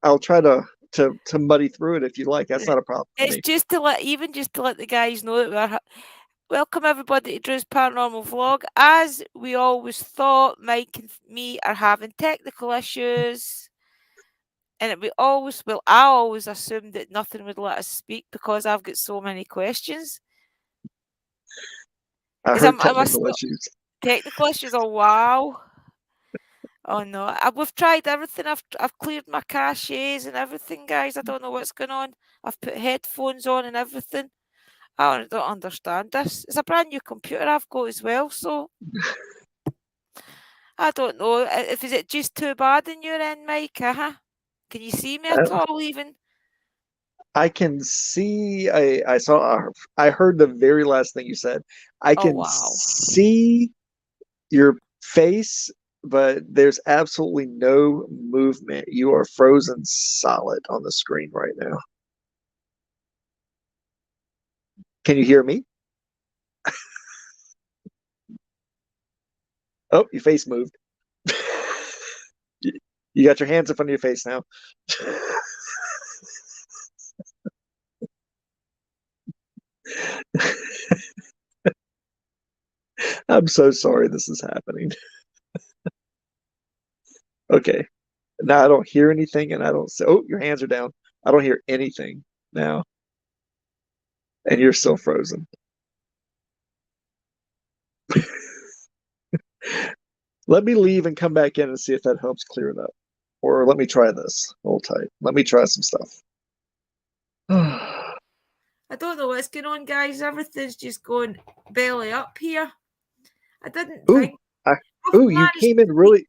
I'll try to muddy through it if you like. That's not a problem for It's me. just to let the guys know that welcome everybody to Drew's Paranormal Vlog. As we always thought, Mike and me are having technical issues. And I always assumed that nothing would let us speak because I've got so many questions. I Because heard I must technical issues. technical issues. Oh wow! Oh no! We've tried everything. I've cleared my caches and everything, guys. I don't know what's going on. I've put headphones on and everything. I don't understand this. It's a brand new computer I've got as well, so I don't know. If is it just too bad in your end, Mike? Can you see me at Uh, all? Even? I can see. I saw. I heard the very last thing you said. I Oh can wow! see your face, but there's absolutely no movement. You are frozen solid on the screen right now. Can you hear me? Oh, your face moved. You got your hands up on your face now. I'm so sorry this is happening. Okay. Now I don't hear anything and I don't say, oh, your hands are down. I don't hear anything now. And you're still frozen. Let me leave and come back in and see if that helps clear it up. Or let me try this. Hold tight. Let me try some stuff. I don't know what's going on, guys. Everything's just going belly up here. I didn't Ooh, think I, I've ooh, managed to speak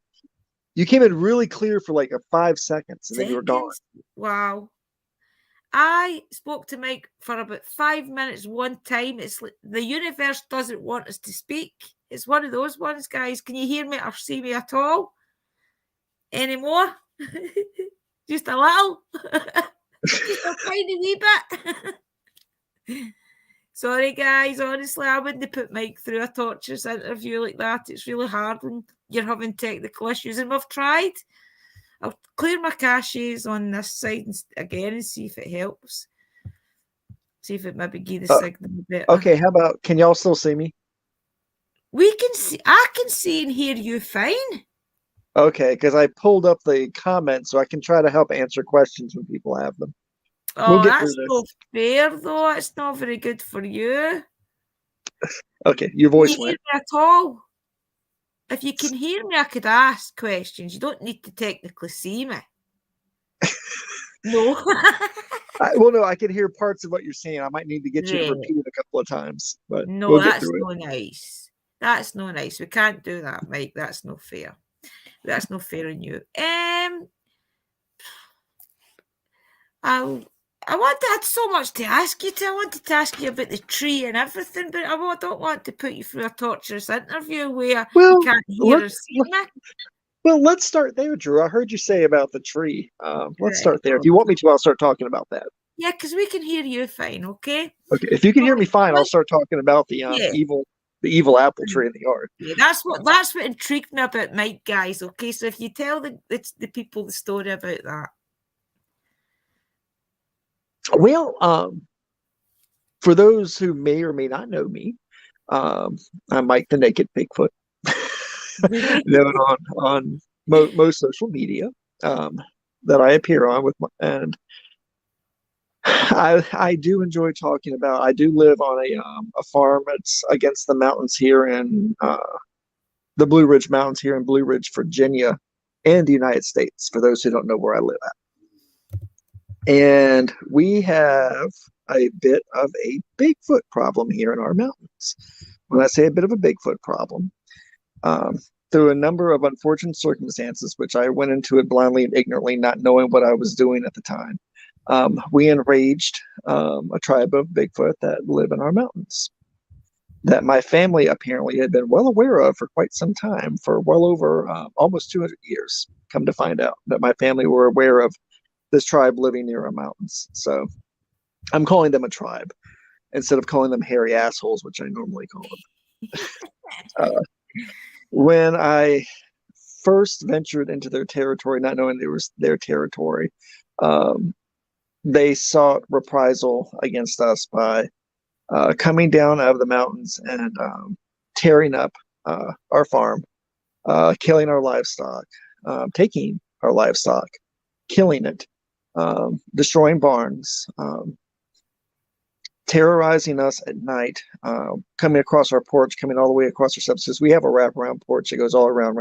you came in really clear for like a 5 seconds and then you were gone. seconds. Wow. I spoke to Mike for about 5 minutes one time. It's like the universe doesn't want us to speak. It's one of those ones, guys. Can you hear me or see me at all anymore? Just a little, just a tiny wee bit. Sorry, guys. Honestly, I wouldn't put Mike through a torturous interview like that. It's really hard when you're having technical issues, and we've tried. I'll clear my caches on this side again and see if it helps. See if it maybe give the Uh, signal better. okay, how about, can y'all still see me? We can see. I can see and hear you fine. Okay, because I pulled up the comments so I can try to help answer questions when people have them. We'll Oh, get through that's this. not fair, though. It's not very good for you. Okay, your Can you voice hear went. me at all? If you can hear me, I could ask questions. You don't need to technically see me. No. Well, no, I can hear parts of what you're saying. I might need to get you to Right. repeat it a couple of times, but No, we'll get that's through it. no nice. That's no nice. We can't do that, Mike. That's no fair. That's no fair on you. I I had so much to ask you. I wanted to ask you about the tree and everything, but don't want to put you through a torturous interview where you Well, can't hear let, or see let me. well, let's start there, Drew. I heard you say about the tree. Let's Right. start there. If you want me to, I'll start talking about that. Yeah, because we can hear you fine, okay? Okay, if you can hear So, me fine, I'll start talking about the yeah, evil apple tree in the yard. yeah, that's what intrigued me about Mike, guys. Okay, so if you tell the people the story about that, Well, for those who may or may not know me, um, I'm Mike the Naked Bigfoot, known on most social media that I appear on with and I do enjoy talking about. I do live on a farm. It's against the mountains here in the Blue Ridge Mountains here in Blue Ridge, Virginia, and the United States. For those who don't know where I live at, and we have a bit of a Bigfoot problem here in our mountains. When I say a bit of a Bigfoot problem, um, through a number of unfortunate circumstances, which I went into it blindly and ignorantly, not knowing what I was doing at the time. We enraged a tribe of Bigfoot that live in our mountains that my family apparently had been well aware of for quite some time, for well over almost 200 years. Come to find out that my family were aware of this tribe living near our mountains. So I'm calling them a tribe instead of calling them hairy assholes, which I normally call them. Uh, when I first ventured into their territory, not knowing it was their territory, um, they sought reprisal against us by coming down out of the mountains and tearing up our farm, killing our livestock, taking our livestock, killing it, destroying barns, terrorizing us at night, coming across our porch, coming all the way across our subsistence. We have a wraparound porch that goes all around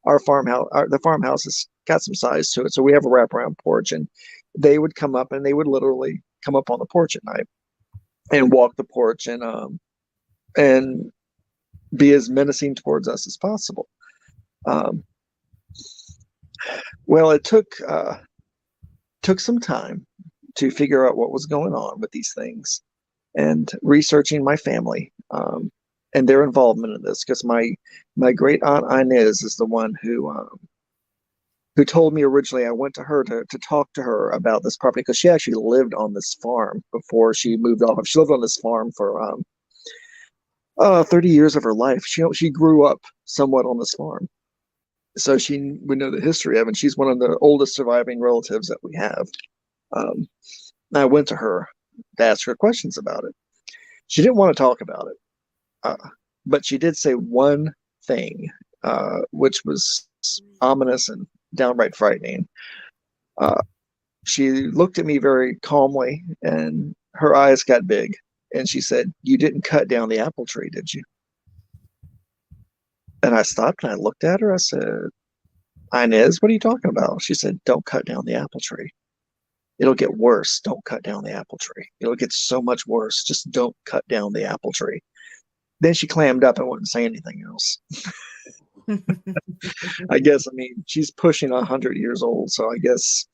our farmhouse. The farmhouse has got some size to it, so we have a wraparound porch, and they would come up and they would literally come up on the porch at night and walk the porch and be as menacing towards us as possible. Um, well, it took some time to figure out what was going on with these things and researching my family and their involvement in this, because my great aunt Inez is the one who told me originally. I went to her to talk to her about this property because she actually lived on this farm before she moved off. She lived on this farm for 30 years of her life. She grew up somewhat on this farm, so she would know the history of it. And she's one of the oldest surviving relatives that we have. Um, I went to her to ask her questions about it. She didn't want to talk about it, but she did say one thing, which was ominous and downright frightening. Uh, she looked at me very calmly, and her eyes got big, and she said, "You didn't cut down the apple tree, did you?" And I stopped and I looked at her. I said, "Inez, what are you talking about?" She said, "Don't cut down the apple tree. It'll get worse. Don't cut down the apple tree. It'll get so much worse. Just don't cut down the apple tree." Then she clammed up and wouldn't say anything else. I guess, I mean, she's pushing 100 years old, so I guess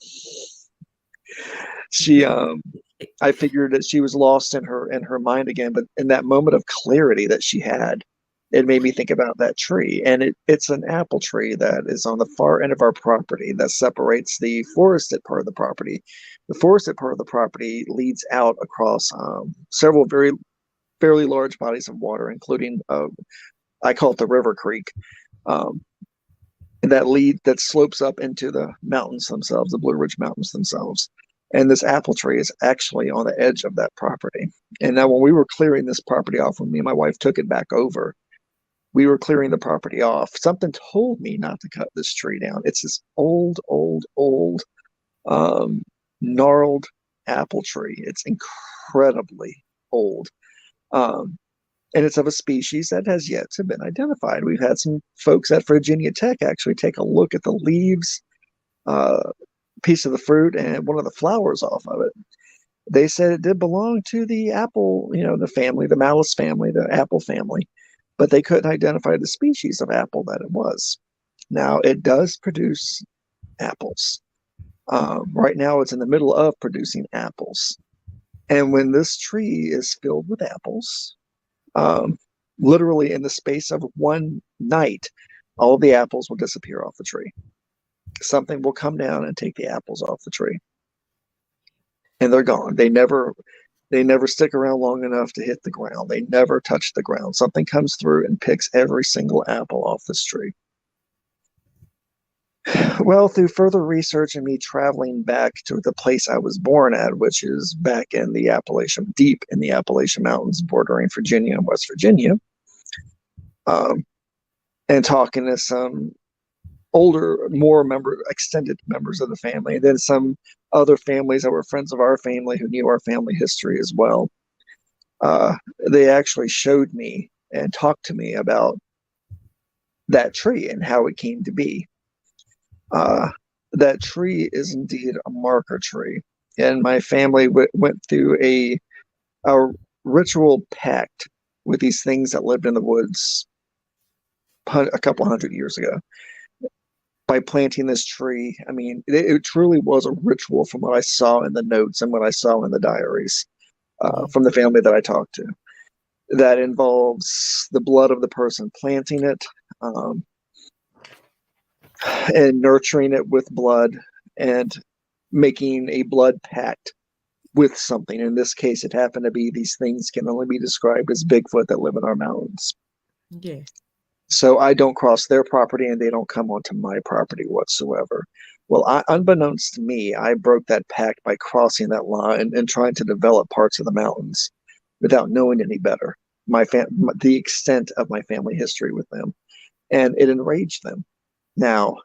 she I figured that she was lost in her mind again. But in that moment of clarity that she had, it made me think about that tree. And it's an apple tree that is on the far end of our property that separates the forested part of the property. The forested part of the property leads out across several fairly large bodies of water, including I call it the River Creek, um, that slopes up into the mountains themselves, the Blue Ridge Mountains themselves. And this apple tree is actually on the edge of that property. And now, when we were clearing this property off, when me and my wife took it back over, we were clearing the property off. Something told me not to cut this tree down. It's this old, um, gnarled apple tree. It's incredibly old. Um, and it's of a species that has yet to been identified. We've had some folks at Virginia Tech actually take a look at the leaves, uh, piece of the fruit, and one of the flowers off of it. They said it did belong to the apple, the family, the Malus family, the apple family, but they couldn't identify the species of apple that it was. Now, it does produce apples. Right now, it's in the middle of producing apples. And when this tree is filled with apples, um, literally in the space of one night, all of the apples will disappear off the tree. Something will come down and take the apples off the tree, and they're gone. They never stick around long enough to hit the ground. They never touch the ground. Something comes through and picks every single apple off this tree. Well, through further research and me traveling back to the place I was born at, which is back in the deep in the Appalachian Mountains, bordering Virginia and West Virginia, um, and talking to some extended members of the family, and then some other families that were friends of our family who knew our family history as well. They actually showed me and talked to me about that tree and how it came to be. Uh, that tree is indeed a marker tree, and my family went through a ritual pact with these things that lived in the woods a couple 100 years ago by planting this tree. I mean, it truly was a ritual from what I saw in the notes and what I saw in the diaries from the family that I talked to. That involves the blood of the person planting it, um, and nurturing it with blood, and making a blood pact with something. In this case, it happened to be these things can only be described as Bigfoot that live in our mountains. Yeah. So I don't cross their property and they don't come onto my property whatsoever. Well, unbeknownst to me, I broke that pact by crossing that line and trying to develop parts of the mountains without knowing any better. The extent of my family history with them, and it enraged them. Now,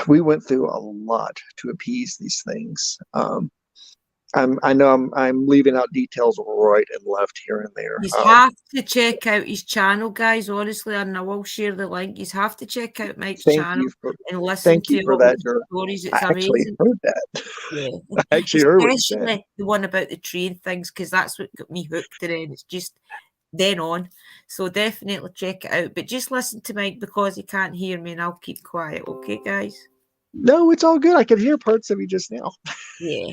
we went through a lot to appease these things. I know I'm leaving out details right and left here and there. You have to check out his channel, guys, honestly, and I will share the link. You have to check out Mike's Thank channel you for and listen thank you to for all that, his Jer. stories. I It's actually amazing. heard that. Yeah. I actually heard what you said. Especially the one about the train things, because that's what got me hooked in it. It's just then on. So definitely check it out. But just listen to Mike because he can't hear me and I'll keep quiet. Okay, guys? No, it's all good. I could hear parts of you just now. Yeah.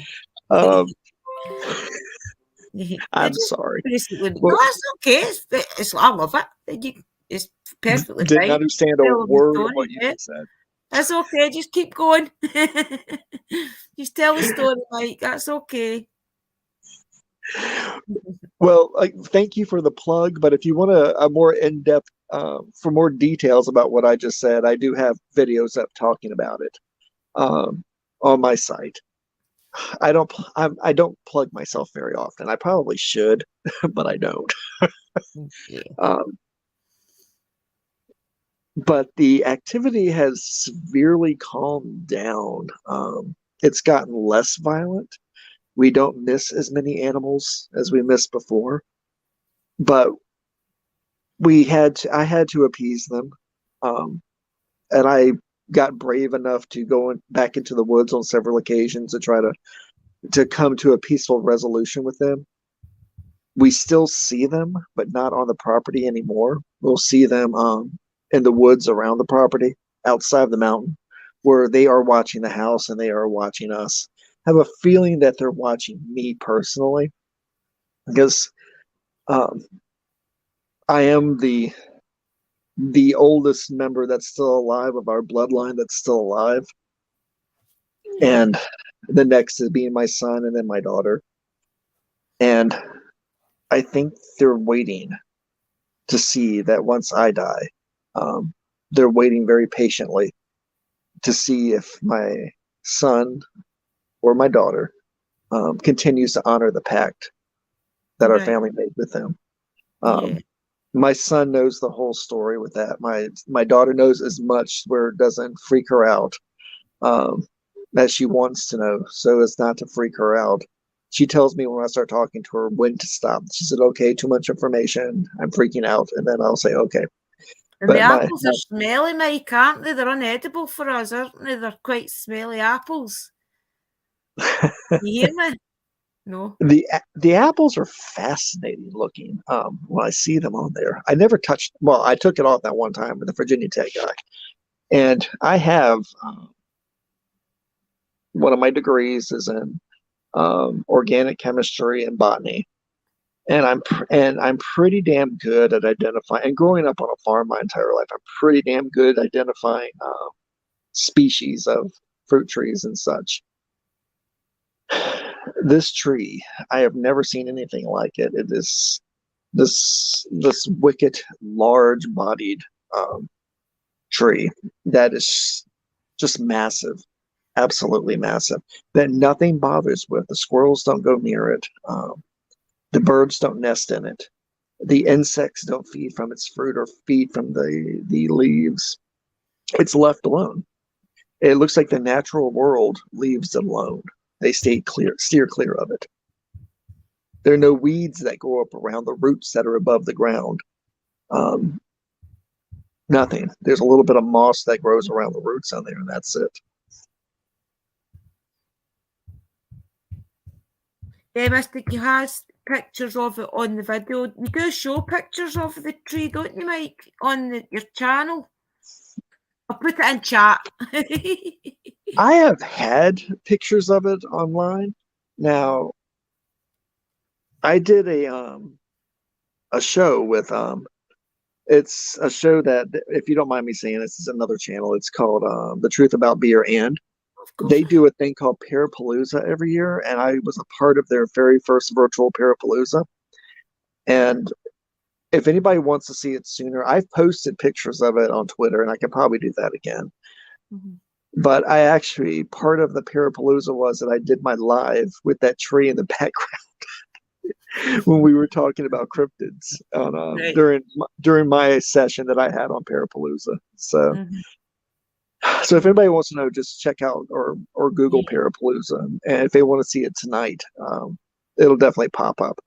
Um, They're I'm just sorry. basically, no, Well, it's okay. I love it. It's perfectly didn't fine. understand a Tell them the word of what story, you yeah. just said. That's okay. Just keep going. Just tell the story, Mike. That's okay. Well, thank you for the plug, but if you want a more in-depth, for more details about what I just said, I do have videos up talking about it on my site. I don't plug myself very often. I probably should, but I don't. Yeah. Um, but the activity has severely calmed down. It's gotten less violent. We don't miss as many animals as we missed before, but I had to appease them. Um, and I got brave enough to back into the woods on several occasions to try to come to a peaceful resolution with them. We still see them, but not on the property anymore. We'll see them in the woods around the property, outside the mountain, where they are watching the house and they are watching us. I have a feeling that they're watching me personally because um, I am the oldest member that's still alive of our bloodline that's still alive, Yeah. and the next is being my son and then my daughter. And I think they're waiting to see that once I die, um, they're waiting very patiently to see if my son or my daughter continues to honor the pact that our Right. family made with them. Yeah. Um, my son knows the whole story with that. My daughter knows as much where it doesn't freak her out um, as she wants to know, so as not to freak her out. She tells me when I start talking to her when to stop. She said, "Okay, too much information. I'm freaking out," and then I'll say, "Okay." And the But apples are smelly, Mike, aren't they? They're unedible for us, aren't they? They're quite smelly apples. You hear me? No. the apples are fascinating looking when I see them on there. I never touched. Well, I took it off that one time with the Virginia Tech guy, and I have one of my degrees is in organic chemistry and botany, and I'm pretty damn good at identifying. And growing up on a farm my entire life, I'm pretty damn good at identifying species of fruit trees and such. This tree, I have never seen anything like it. It is this wicked, large-bodied um, tree that is just massive, absolutely massive. That nothing bothers with. The squirrels don't go near it. The birds don't nest in it. The insects don't feed from its fruit or feed from the leaves. It's left alone. It looks like the natural world leaves it alone. They steer clear of it. There are no weeds that grow up around the roots that are above the ground. Um, Nothing. There's a little bit of moss that grows around the roots on there, and that's it. Yeah, Mystic, you has pictures of it on the video. You do show pictures of the tree, don't you, Mike, on your channel? I'll put it in chat. I have had pictures of it online. Now, I did a show with it's a show that, if you don't mind me saying, this is another channel. It's called The Truth About Beer, and Of course. they do a thing called Parapalooza every year, and I was a part of their very first virtual Parapalooza. And if anybody wants to see it sooner, I've posted pictures of it on Twitter, and I could probably do that again. Mhm. But I actually, part of the Parapalooza was that I did my live with that tree in the background when we were talking about cryptids on Right. during my session that I had on Parapalooza. Mhm. So if anybody wants to know, just check out or Google Yeah. Parapalooza, and if they want to see it tonight, it'll definitely pop up.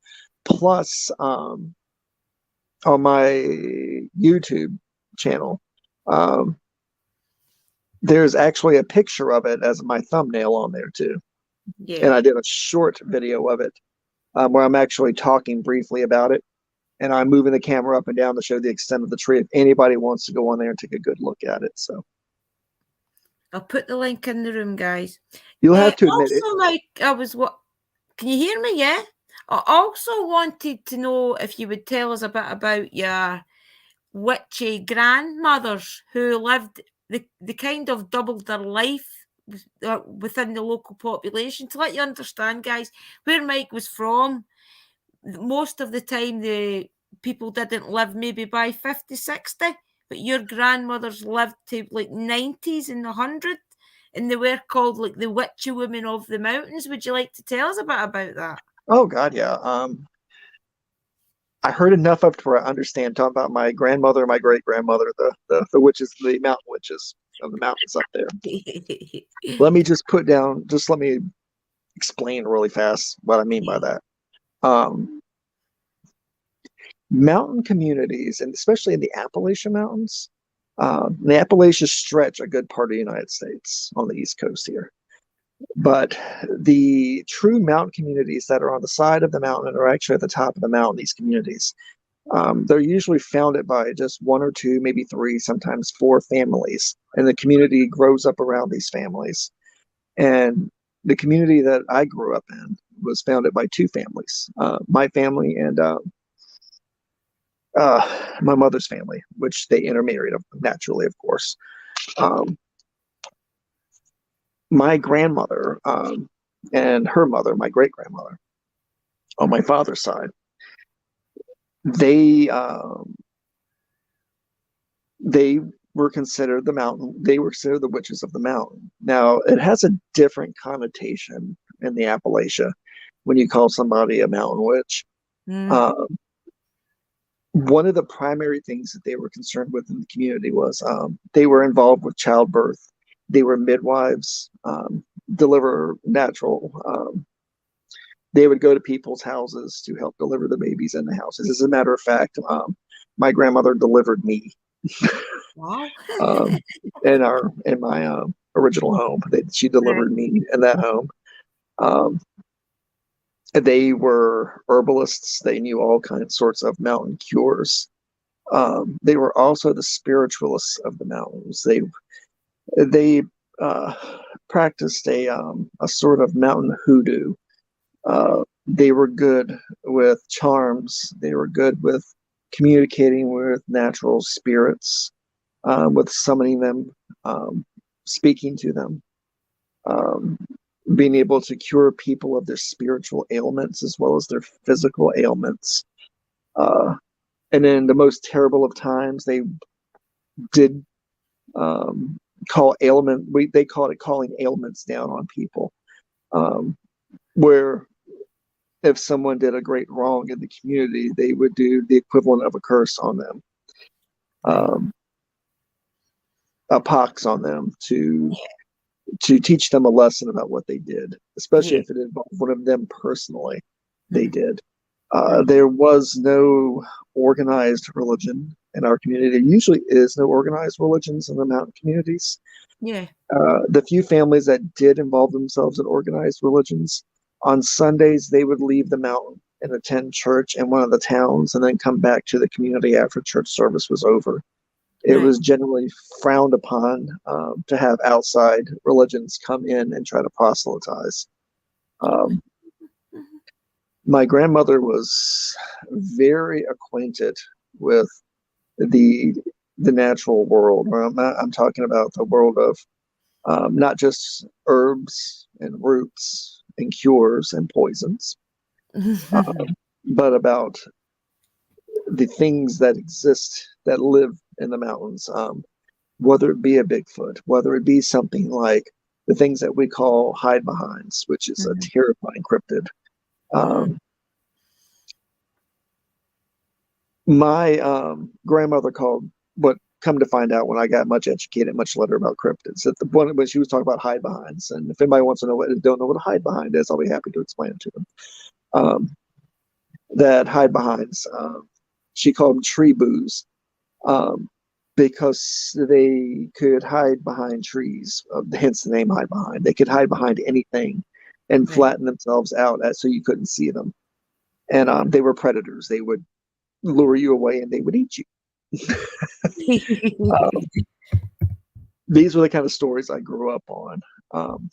Plus, on my YouTube channel, um, there's actually a picture of it as my thumbnail on there too, and Yeah. I did a short video of it where I'm actually talking briefly about it, and I'm moving the camera up and down to show the extent of the tree. If anybody wants to go on there and take a good look at it, so I'll put the link in the room, guys. you'll have to admit it. Also, like I was what? Can you hear me? Yeah. I also wanted to know if you would tell us a bit about your witchy grandmothers who lived the kind of doubled their life within the local population. To let you understand, guys, where Mike was from, most of the time the people didn't live maybe by 50, 60, but your grandmothers lived to like 90s and 100, and they were called like the witchy women of the mountains. Would you like to tell us a bit about that? Oh God, yeah. I heard enough of to where I understand talking about my grandmother and my great grandmother, the witches, the mountain witches of the mountains up there. Let me just put down, just let me explain really fast what I mean by that. Um, Mountain communities, and especially in the Appalachian Mountains, the Appalachians stretch a good part of the United States on the East Coast here. But the true mountain communities that are on the side of the mountain are actually at the top of the mountain, these communities. They're usually founded by just one or two, maybe three, sometimes four families, and the community grows up around these families. And the community that I grew up in was founded by two families, my family and my mother's family, which they intermarried naturally, of course. Um, my grandmother and her mother, my great grandmother, on my father's side, they they were considered the mountain. They were considered the witches of the mountain. Now it has a different connotation in the Appalachia when you call somebody a mountain witch. Mm. Um, One of the primary things that they were concerned with in the community was they were involved with childbirth. They were midwives, deliver natural. They would go to people's houses to help deliver the babies in the houses. As a matter of fact, my grandmother delivered me Wow. um, in my original home. She Right. delivered me in that home. Um, they were herbalists. They knew all kinds sorts of mountain cures. They were also the spiritualists of the mountains. They uh, practiced a sort of mountain hoodoo. They were good with charms. They were good with communicating with natural spirits, with summoning them, um, speaking to them, um, being able to cure people of their spiritual ailments as well as their physical ailments. Uh, and in the most terrible of times, they did um, call ailment. They called it calling ailments down on people, where if someone did a great wrong in the community, they would do the equivalent of a curse on them, Right. um, a pox on them to teach them a lesson about what they did, especially Yeah. if it involved one of them personally. They Mhm. did. Right. There was no organized religion in our community. There usually is no organized religions in the mountain communities. Yeah. The few families that did involve themselves in organized religions, on Sundays, they would leave the mountain and attend church in one of the towns and then come back to the community after church service was over. It Right. was generally frowned upon to have outside religions come in and try to proselytize. Um, Mhm. my grandmother was very acquainted with the the natural world. I'm talking about the world of not just herbs and roots and cures and poisons, uh, but about the things that exist that live in the mountains, whether it be a Bigfoot, whether it be something like the things that we call hide behinds, which is a Mhm. terrifying cryptid. Mhm. Um, my grandmother called what come to find out when I got much educated, much later about cryptids, that the one when she was talking about hide behinds, and if anybody wants to know what don't know what a hide behind is, I'll be happy to explain it to them. That hide behinds, she called them tree boos, um, because they could hide behind trees, hence the name hide behind. They could hide behind anything and Right. flatten themselves out so you couldn't see them. And they were predators. They would lure you away and they would eat you. Um, these were the kind of stories I grew up on. Um,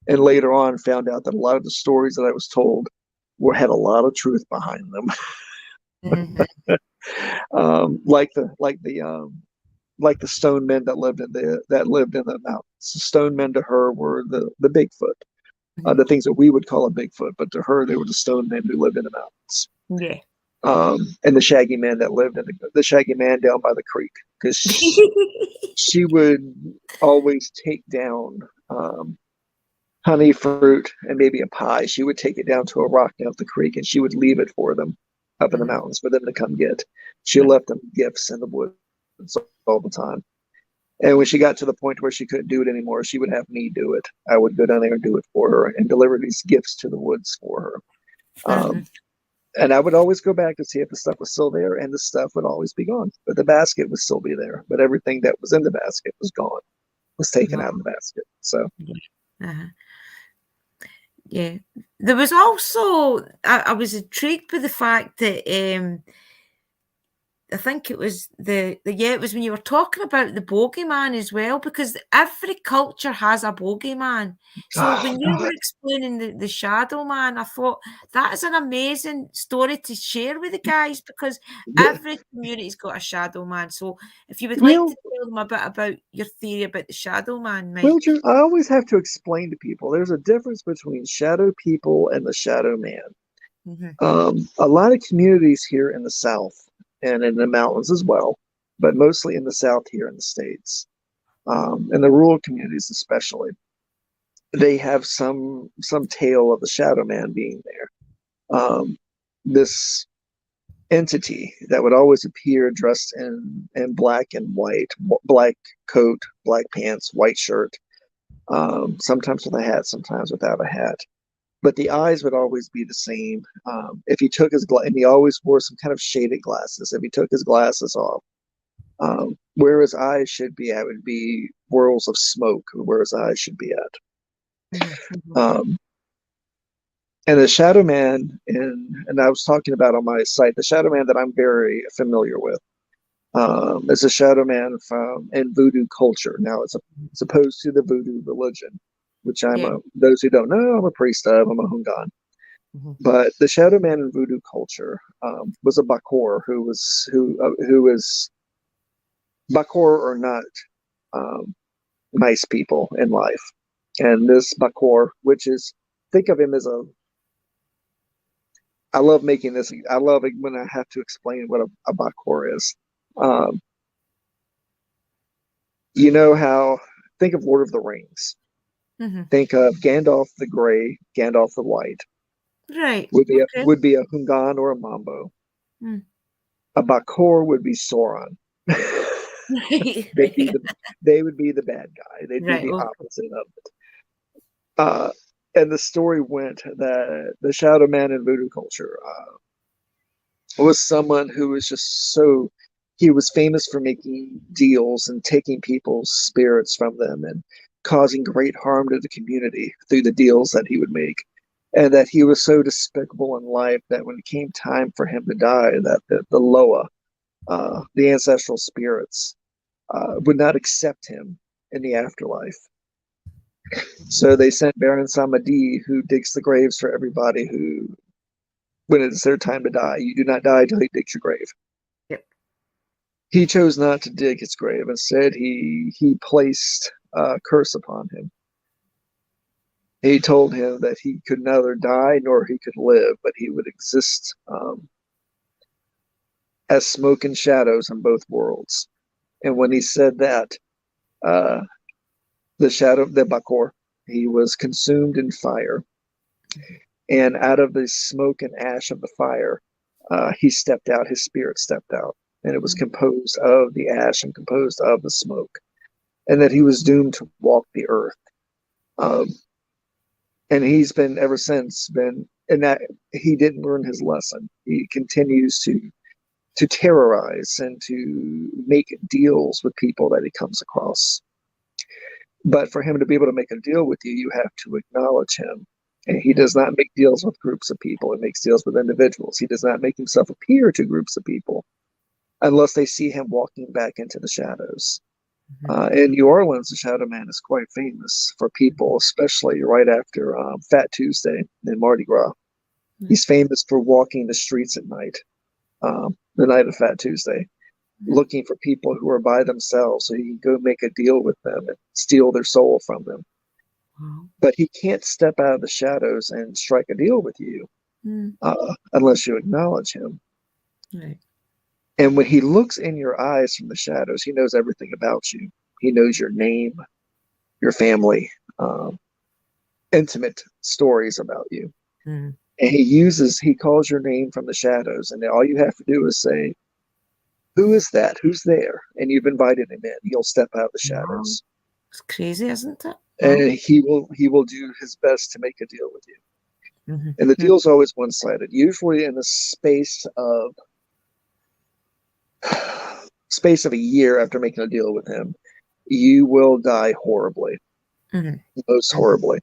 and later on found out that a lot of the stories that I was told had a lot of truth behind them. Mhm. Like the stone men that lived in the mountains. The stone men to her were the Bigfoot, Mhm. the things that we would call a Bigfoot, but to her they were the stone men who lived in the mountains. Yeah. And the Shaggy Man that lived in the Shaggy Man down by the creek, because she would always take down honey, fruit, and maybe a pie. She would take it down to a rock down the creek, and she would leave it for them up in the Mhm. mountains for them to come get. She Right. left them gifts in the woods all the time. And when she got to the point where she couldn't do it anymore, she would have me do it. I would go down there and do it for her and deliver these gifts to the woods for her. Mhm. And I would always go back to see if the stuff was still there, and the stuff would always be gone. But the basket would still be there. But everything that was in the basket was gone, was taken Wow. out of the basket. So, Yeah. Uh-huh. Yeah. There was also I was intrigued by the fact that I think it was the yeah, it was when you were talking about the bogeyman as well, because every culture has a bogeyman. So oh when you were God, explaining the shadow man, I thought that is an amazing story to share with the guys because every community's got a shadow man. So if you would like well, to tell them a bit about your theory about the shadow man, well, Mike. I always have to explain to people there's a difference between shadow people and the shadow man. Hmm. A lot of communities here in the South and in the mountains as well, but mostly in the South here in the States, and the rural communities especially, they have some tale of the shadow man being there. This entity that would always appear dressed in black and white, black coat, black pants, white shirt, sometimes with a hat, sometimes without a hat. But the eyes would always be the same. If he took and he always wore some kind of shaded glasses. If he took his glasses off, where his eyes should be at would be whirls of smoke, where his eyes should be at. Hmm. Hmm. Um, and the Shadow Man, and I was talking about on my site, the Shadow Man that I'm very familiar with is a Shadow Man from in Voodoo culture. Now, as opposed to the Voodoo religion, which Yeah. those who don't know, I'm a priest of, I'm a Hungan. Hmm. But the Shadow Man in Voodoo culture was a Bakor who was Bakor or not um, nice people in life, and this Bakor, which is think of him as a I love making this. I love it when I have to explain what a Bakor is. Um, you know how think of Lord of the Rings. Hmm. Think of Gandalf the Gray, Gandalf the White. Right. Would be Okay. a Hungan or a Mambo. Mm. A Bakor would be Sauron. Right. They'd be the they would be the bad guy. They'd be Right. the Okay. opposite of it. Uh, and the story went that the Shadow Man in Voodoo culture was someone who was just so he was famous for making deals and taking people's spirits from them and causing great harm to the community through the deals that he would make. And that he was so despicable in life that when it came time for him to die, that the Loa, the ancestral spirits, would not accept him in the afterlife. So they sent Baron Samedi, who digs the graves for everybody who, when it's their time to die, you do not die till he digs your grave. Yep. He chose not to dig his grave. Instead, he placed a curse upon him. He told him that he could neither die nor he could live, but he would exist as smoke and shadows in both worlds. And when he said that, uh, the Bakor, he was consumed in fire. And out of the smoke and ash of the fire, he stepped out, his spirit stepped out. And it was composed of the ash and composed of the smoke. And that he was doomed to walk the earth. Um, and he's been ever since been, and that he didn't learn his lesson. He continues to terrorize and to make deals with people that he comes across. But for him to be able to make a deal with you, you have to acknowledge him. And he does not make deals with groups of people. He makes deals with individuals. He does not make himself appear to groups of people unless they see him walking back into the shadows. In New Orleans, the Shadow Man is quite famous for people, especially right after Fat Tuesday and Mardi Gras. He's famous for walking the streets at night, the night of Fat Tuesday, looking for people who are by themselves so he can go make a deal with them and steal their soul from them. But he can't step out of the shadows and strike a deal with you unless you acknowledge him. Right. And when he looks in your eyes from the shadows, he knows everything about you. He knows your name, your family, intimate stories about you. And he calls your name from the shadows. And all you have to do is say, who is that? Who's there? And you've invited him in. He'll step out of the shadows. It's crazy, isn't it? And he will do his best to make a deal with you. And the deal's always one-sided, usually in the space of a year after making a deal with him. You will die horribly, most horribly.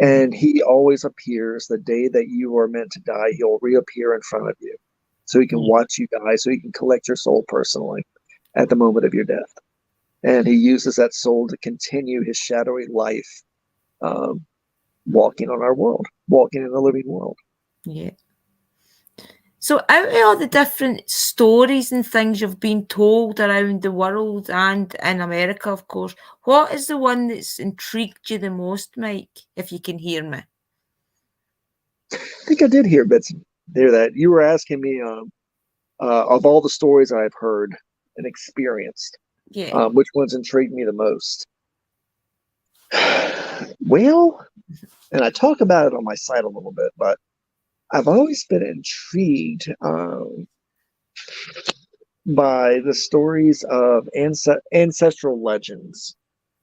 And he always appears the day that you are meant to die. He'll reappear in front of you so he can watch you die, so he can collect your soul personally at the moment of your death. And he uses that soul to continue his shadowy life, walking on our world, walking in the living world. Yeah. So out of all the different stories and things you've been told around the world and in America, of course, what is the one that's intrigued you the most, Mike, if you can hear me? I think I did hear bits there that you were asking me of all the stories I've heard and experienced, which ones intrigued me the most. Well, and I talk about it on my site a little bit, but I've always been intrigued by the stories of ancestral legends,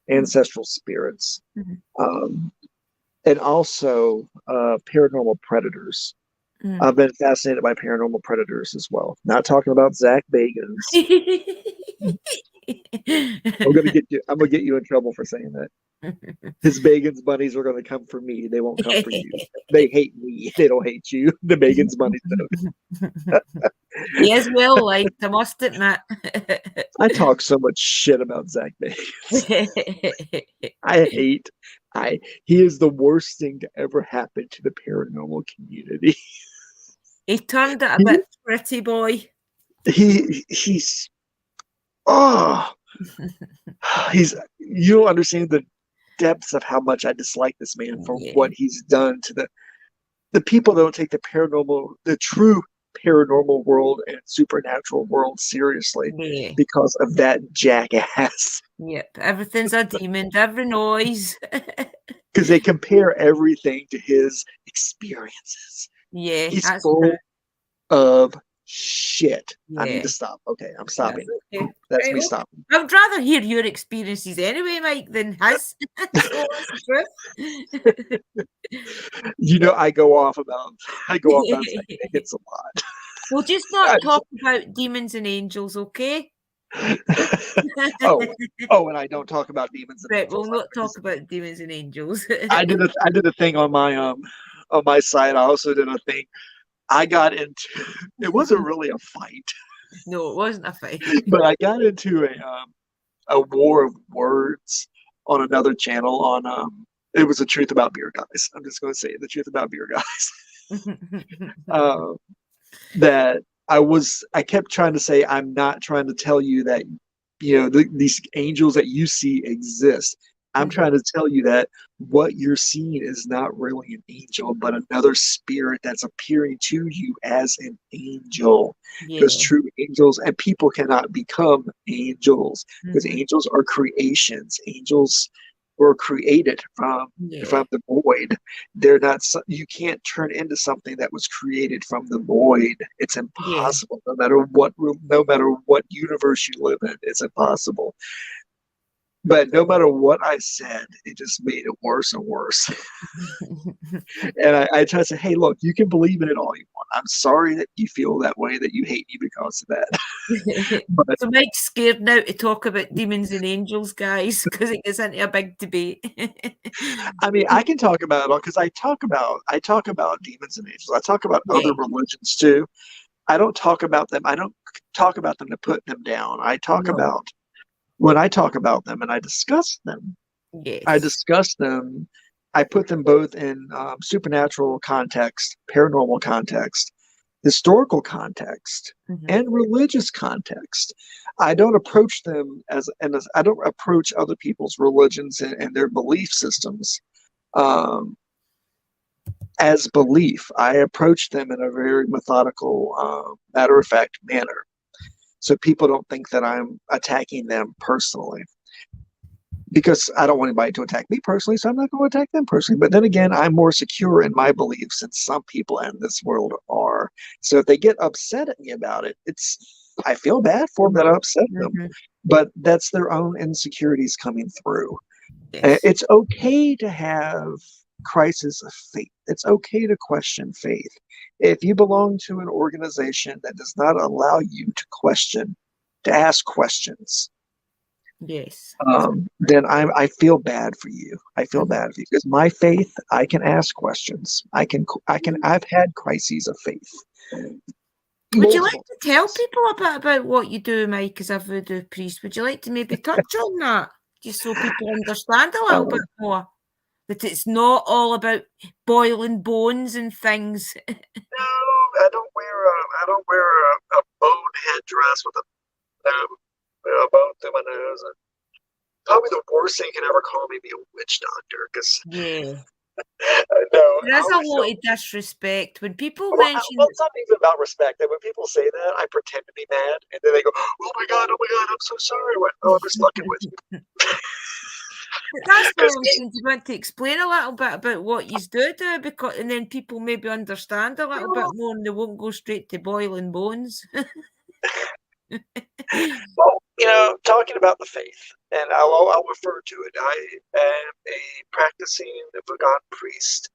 ancestral spirits, and also paranormal predators. I've been fascinated by paranormal predators as well. Not talking about Zach Bagans. I'm gonna get you in trouble for saying that. His Bagans bunnies are gonna come for me. They won't come for you. They hate me. They don't hate you. The Bagans bunnies don't. Yes, well, like I must admit. I talk so much shit about Zach Bagans. He is the worst thing to ever happen to the paranormal community. He turned it a bit pretty boy. He's you don't understand the depths of how much I dislike this man for what he's done to the people that don't take the true paranormal world and supernatural world seriously because of that jackass. Yep, everything's a demon, every noise. Because they compare everything to his experiences. Yeah, he's full of shit. I need to stop. Okay, I'm stopping. That's me stopping. I'd rather hear your experiences anyway, Mike, than his. You know, I go off about it's a lot. We'll just not talk about demons and angels, okay? and I don't talk about demons and angels. We'll not talk about demons and angels. I did a thing on my site. I also did a thing. I got into. It wasn't really a fight. No, it wasn't a fight. But I got into a war of words on another channel on it was the truth about beer guys. I'm just going to say the truth about beer guys. That I kept trying to say, I'm not trying to tell you that, these angels that you see exist. I'm Mhm. trying to tell you that what you're seeing is not really an angel, but another spirit that's appearing to you as an angel. Because Yeah. true angels and people cannot become angels because Mhm. angels are creations. Angels were created Yeah. from the void. They're not. You can't turn into something that was created from the void. It's Yeah. impossible. No matter what universe you live in, it's impossible. But no matter what I said, it just made it worse and worse. And I try to say, hey, look, you can believe in it all you want. I'm sorry that you feel that way, that you hate me because of that. But So Mike's scared now to talk about demons and angels, guys, because it gets into a big debate. I mean, I can talk about it all because I talk about demons and angels. I talk about other Yeah. religions too. I don't talk about them. I don't talk about them to put them down. I talk No. about when I talk about them and I Yes. discuss them. I put them both in supernatural context, paranormal context, historical context, Mhm. and religious context. I don't approach them as I don't approach other people's religions and their belief systems um, as belief. I approach them in a very methodical, matter of fact manner, so people don't think that I'm attacking them personally because I don't want anybody to attack me personally, so I'm not going to attack them personally. But then again, I'm more secure in my beliefs than some people in this world are. So if they get upset at me about it, I feel bad for them that I upset them, Mhm. but that's their own insecurities coming through. Yes. It's okay to have crisis of faith. It's okay to question faith. If you belong to an organization that does not allow you to question, to ask questions, Yes. then I feel bad for you. I feel Mhm. bad for you because my faith, I can ask questions. Mhm. I've had crises of faith Would you like multiple to tell times. people a bit about what you do, Mike, as a voodoo priest? Would you like to maybe touch on that, just so people understand a little bit Um, more? That it's not all about boiling bones and things. no, I don't wear a bone headdress with a bone through my nose. And probably the worst thing you can ever call me be a witch doctor because Yeah. no, There I is a always lot felt of disrespect when people well, mention it's not even about respect. That when people say that, I pretend to be mad, and then they go, oh my God, I'm so sorry." I went, "Oh, I'm just fucking with you." but that's why Because I'm saying, do you want to explain a little bit about what you do because and then people maybe understand a little bit more and they won't go straight to boiling bones. well, talking about the faith, and I'll refer to it. I am a practicing Vagan priest,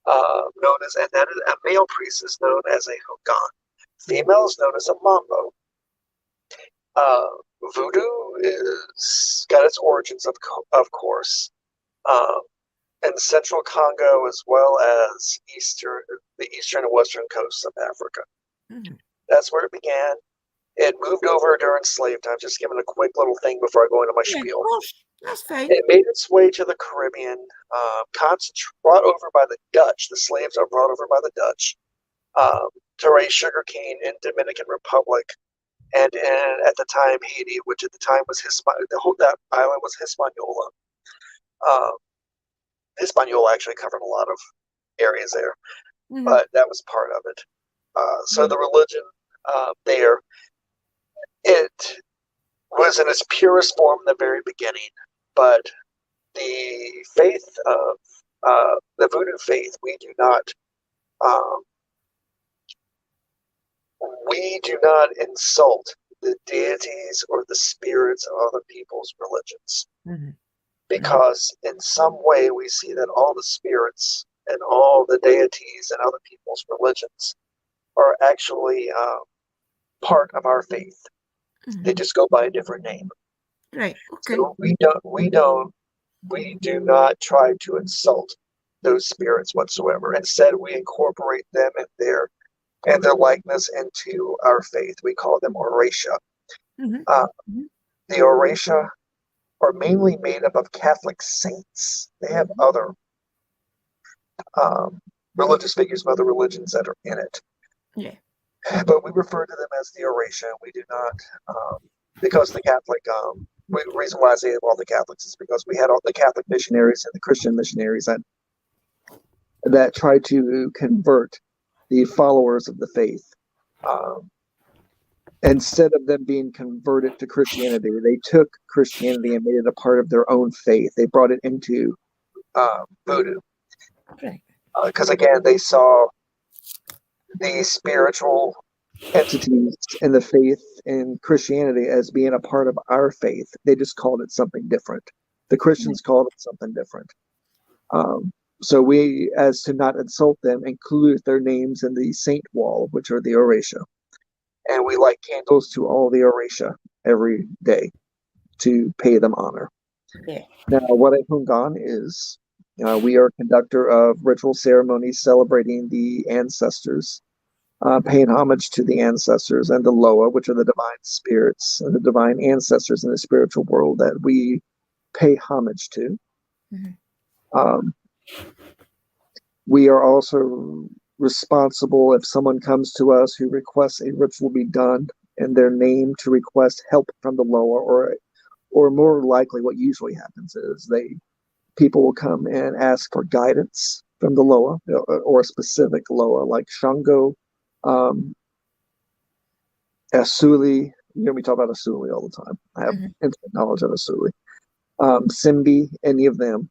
known as, and that is a male priest is known as a Hogan. Female is known as a Mambo. Uh, Voodoo is got its origins, of course, um, in central Congo as well as the eastern and western coasts of Africa. Mhm. That's where it began. It moved over during slave time. Just giving a quick little thing before I go into my Yeah, of spiel. course. That's fine. It made its way to the Caribbean, brought over by the Dutch. The slaves are brought over by the Dutch to raise sugarcane in Dominican Republic and at the time Haiti, which at the time was that island was Hispaniola. Um, Hispaniola actually covered a lot of areas there, Mhm. but that was part of it. So Mhm. the religion there, it was in its purest form in the very beginning, but the faith of the Voodoo faith, um, we do not insult the deities or the spirits of other people's religions Mhm. Mhm. because in some way we see that all the spirits and all the deities and other people's religions are actually part of our faith. They Mhm. just go by a different name. Right. Okay. So we do not try to insult those spirits whatsoever. Instead, we incorporate them and their likeness into our faith. We call them Oratio. Mhm. Uh, Mhm. the Oratio are mainly made up of Catholic saints. They have other um, religious figures from other religions that are in it, Yeah. but we refer to them as the Oratio. We do not, because the Catholic The reason why I say all the Catholics is because we had all the Catholic missionaries and the Christian missionaries that tried to convert the followers of the faith. Um, Instead of them being converted to Christianity, they took Christianity and made it a part of their own faith. They brought it into voodoo Right. because, again, they saw the spiritual entities in the faith in Christianity as being a part of our faith. They just called it something different. The Right. Christians called it something different. Um, so we, as to not insult them, include their names in the saint wall, which are the Oratio. And we light candles to all the Oratio every day to pay them honor. Yeah. Now, what a Hungan is, we are a conductor of ritual ceremonies celebrating the ancestors, paying homage to the ancestors and the Loa, which are the divine spirits and the divine ancestors in the spiritual world that we pay homage to. Mhm. Um, we are also responsible if someone comes to us who requests a ritual be done in their name to request help from the Loa, or more likely, what usually happens is people will come and ask for guidance from the Loa or a specific Loa, like Shango, um, Asuli. You hear me talk about Asuli all the time. I have Mhm. intimate knowledge of Asuli. Simbi, any of them.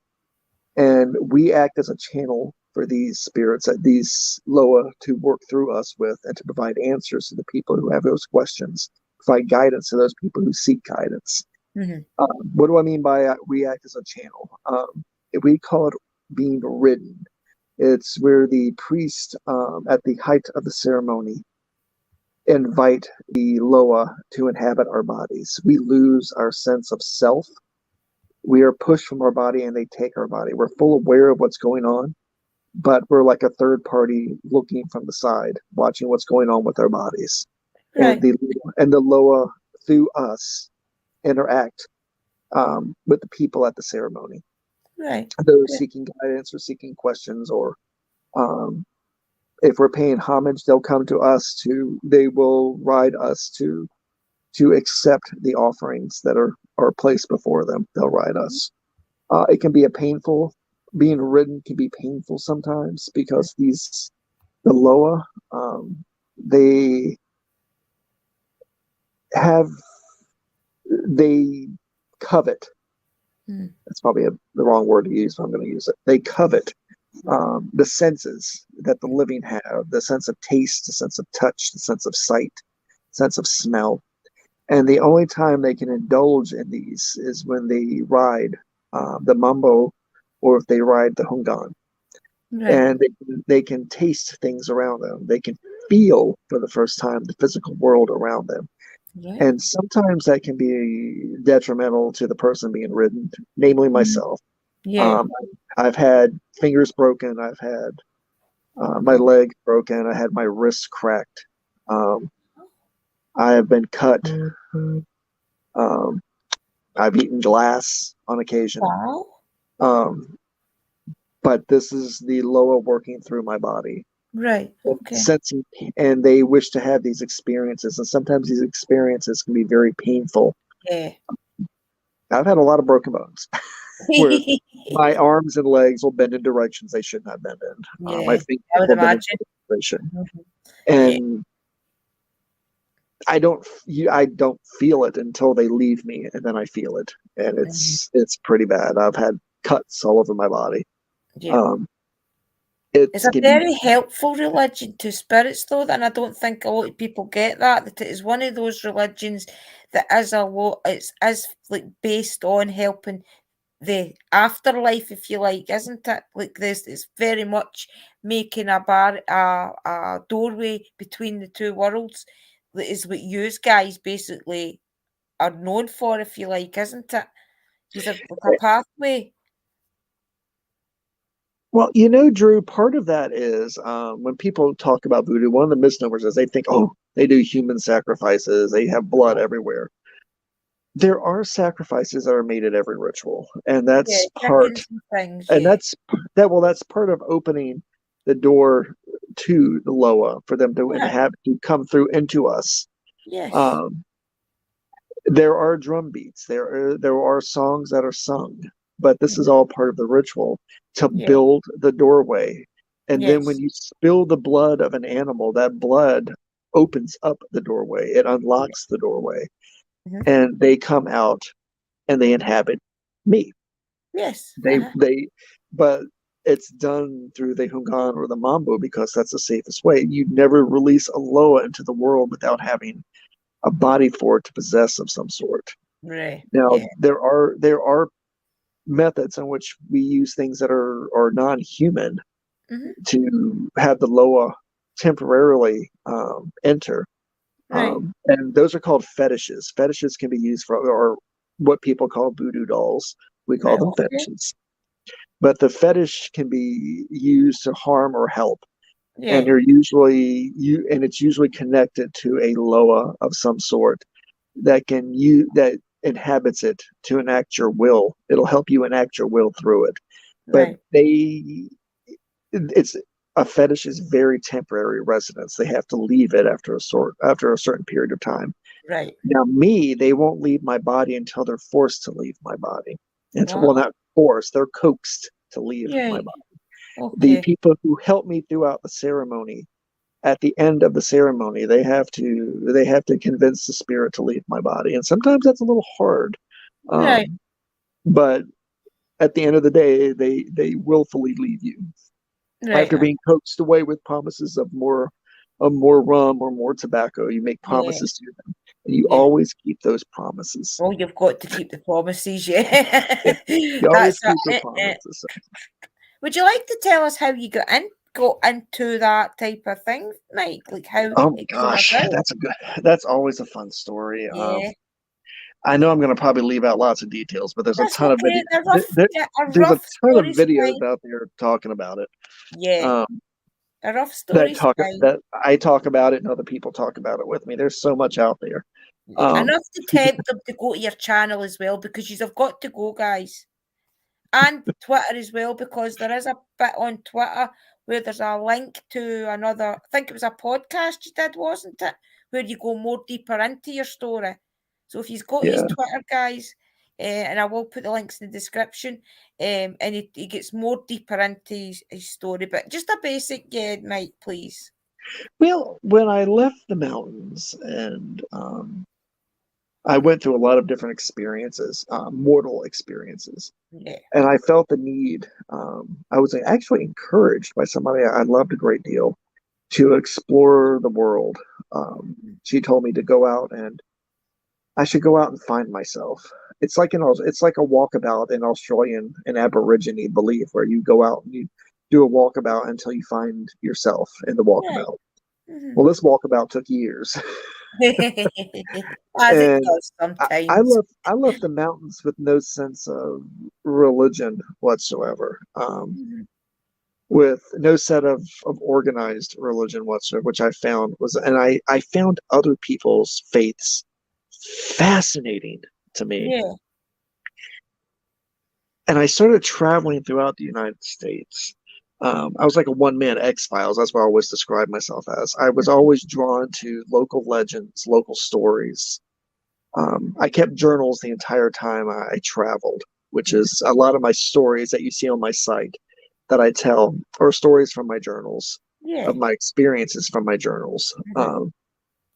And we act as a channel for these spirits, these Loa, to work through us with and to provide answers to the people who have those questions, provide guidance to those people who seek guidance. Mhm. What do I mean by we act as a channel? We call it being ridden. It's where the priest, at the height of the ceremony, invite the Loa to inhabit our bodies. We lose our sense of self. We are pushed from our body and they take our body. We're full aware of what's going on, but we're like a third party looking from the side, watching what's going on with our bodies. And Right. the Loa, through us, interact with the people at the ceremony. Right. Those Good. seeking guidance or seeking questions, or um, if we're paying homage, they'll come to us they will ride us to accept the offerings that are placed before them. They'll ride us. It can be being ridden can be painful sometimes because the Loa, they have, they covet. Mm. That's probably the wrong word to use, but I'm going to use it. They covet the senses that the living have, the sense of taste, the sense of touch, the sense of sight, sense of smell. And the only time they can indulge in these is when they ride the mambo, or if they ride the hungan. Right. And they can taste things around them. They can feel for the first time the physical world around them. Right. And sometimes that can be detrimental to the person being ridden, namely Mhm. myself. Yeah. Um, I've had fingers broken. I've had my Oh. leg broken. I had my wrist cracked. Um, I have been cut. Um, I've eaten glass on occasion. Wow. Um, but this is the Loa working through my body. Right. And Okay. sensing, and they wish to have these experiences. And sometimes these experiences can be very painful. Yeah. I've had a lot of broken bones where my arms and legs will bend in directions they should not bend in. My Yeah. fingers I would will bend in imagine. directions they should. Mhm. Yeah. And I don't feel it until they leave me, and then I feel it, and Mhm. it's pretty bad. I've had cuts all over my body. Yeah. Um, It's it's a can be very helpful religion to spirits, though, and I don't think a lot of people get that. That it is one of those religions that is a lot. It's is like based on helping the afterlife, if you like, isn't it? Like this, it's very much making a doorway between the two worlds. That is what you guys basically are known for, if you like, isn't it? These are like a pathway. well, Drew. Part of that is when people talk about voodoo. One of the misnomers is they think, oh, they do human sacrifices. They have blood everywhere. There are sacrifices that are made at every ritual, and Yeah, that's part. chickens and things. And Yeah. that's part of opening the door to the Loa for them to Right. to come through into us. Yes. Um, There are drum beats. There are songs that are sung, but this is Mhm. all part of the ritual to Yeah. build the doorway. And then when Yes. you spill the blood of an animal, that blood opens up the doorway. It Yeah. unlocks the doorway, Mhm. and they come out and they inhabit me. Yes. They they but it's done through the Hungan or the Mambo because that's the safest way. You never release a Loa into the world without having a body for it to possess of some sort. Right. Now Yeah. there are methods in which we use things that are non-human Mhm. to have the Loa temporarily enter. Right. And those are called fetishes. Fetishes can be used for, or what people call voodoo dolls. We call Right. them Okay. fetishes. But the fetish can be used to harm or help. And Yeah. it's usually connected to a Loa of some sort that inhabits it to enact your will. It'll help you enact your will through it. But Right. it's a fetish is very temporary residence. They have to leave it after a certain period of time. Right. Now, me, they won't leave my body until they're forced to leave my body. Well, Wow. not forced, they're coaxed to leave Yeah. my body. The Okay. people who help me throughout the ceremony, at the end of the ceremony, they have to convince the spirit to leave my body, and sometimes that's a little hard. Right. Um, but at the end of the day, they willfully leave you Right. after being coaxed away with promises of more rum or more tobacco. You make Yeah. promises to them, and you Yeah. always keep those promises. Well, you've got to keep the promises, yeah. You always That's keep your it. promises. Would you like to tell us how you got into that type of thing, Mike? Like how Oh my it came gosh, about? that's always a fun story. Yeah. I know I'm going to probably leave out lots of details, but there's a That's ton of okay. video. A There's a rough ton of story's videos fine. out there talking about it. Yeah. Um, A rough that story's talk fine. that I talk about it and other people talk about it with me. There's so much out there. Yeah. Um, Enough to tempt them to go to your channel as well because you've got to go, guys. And Twitter as well, because there is a bit on Twitter where there's a link to another, I think it was a podcast you did, wasn't it? Where you go more deeper into your story. So if you've got his yeah. Twitter, guys, and I will put the links in the description, and he gets more deeper into his story. But just a basic, yeah, Mike, please. Well, when I left the mountains and I went through a lot of different experiences, mortal experiences, Yeah. and I felt the need. I was actually encouraged by somebody I loved a great deal to explore the world. Mhm. She told me to go out and I should go out and find myself. It's like a walkabout in Australian and Aborigine belief where you go out and you do a walkabout until you find yourself in the Right. walkabout. Mhm. Well, this walkabout took years, As it and does I sometimes. left the mountains with no sense of religion whatsoever, Mhm. with no set of organized religion whatsoever, which I found was, and I found other people's faiths fascinating to me. Yeah. And I started traveling throughout the United States. I was like a one man X Files. That's what I always describe myself as. I was Mhm. always drawn to local legends, local stories. I kept journals the entire time I traveled, which Mhm. is a lot of my stories that you see on my site that I tell are stories from my journals, Yeah. of my experiences from my journals. Mhm.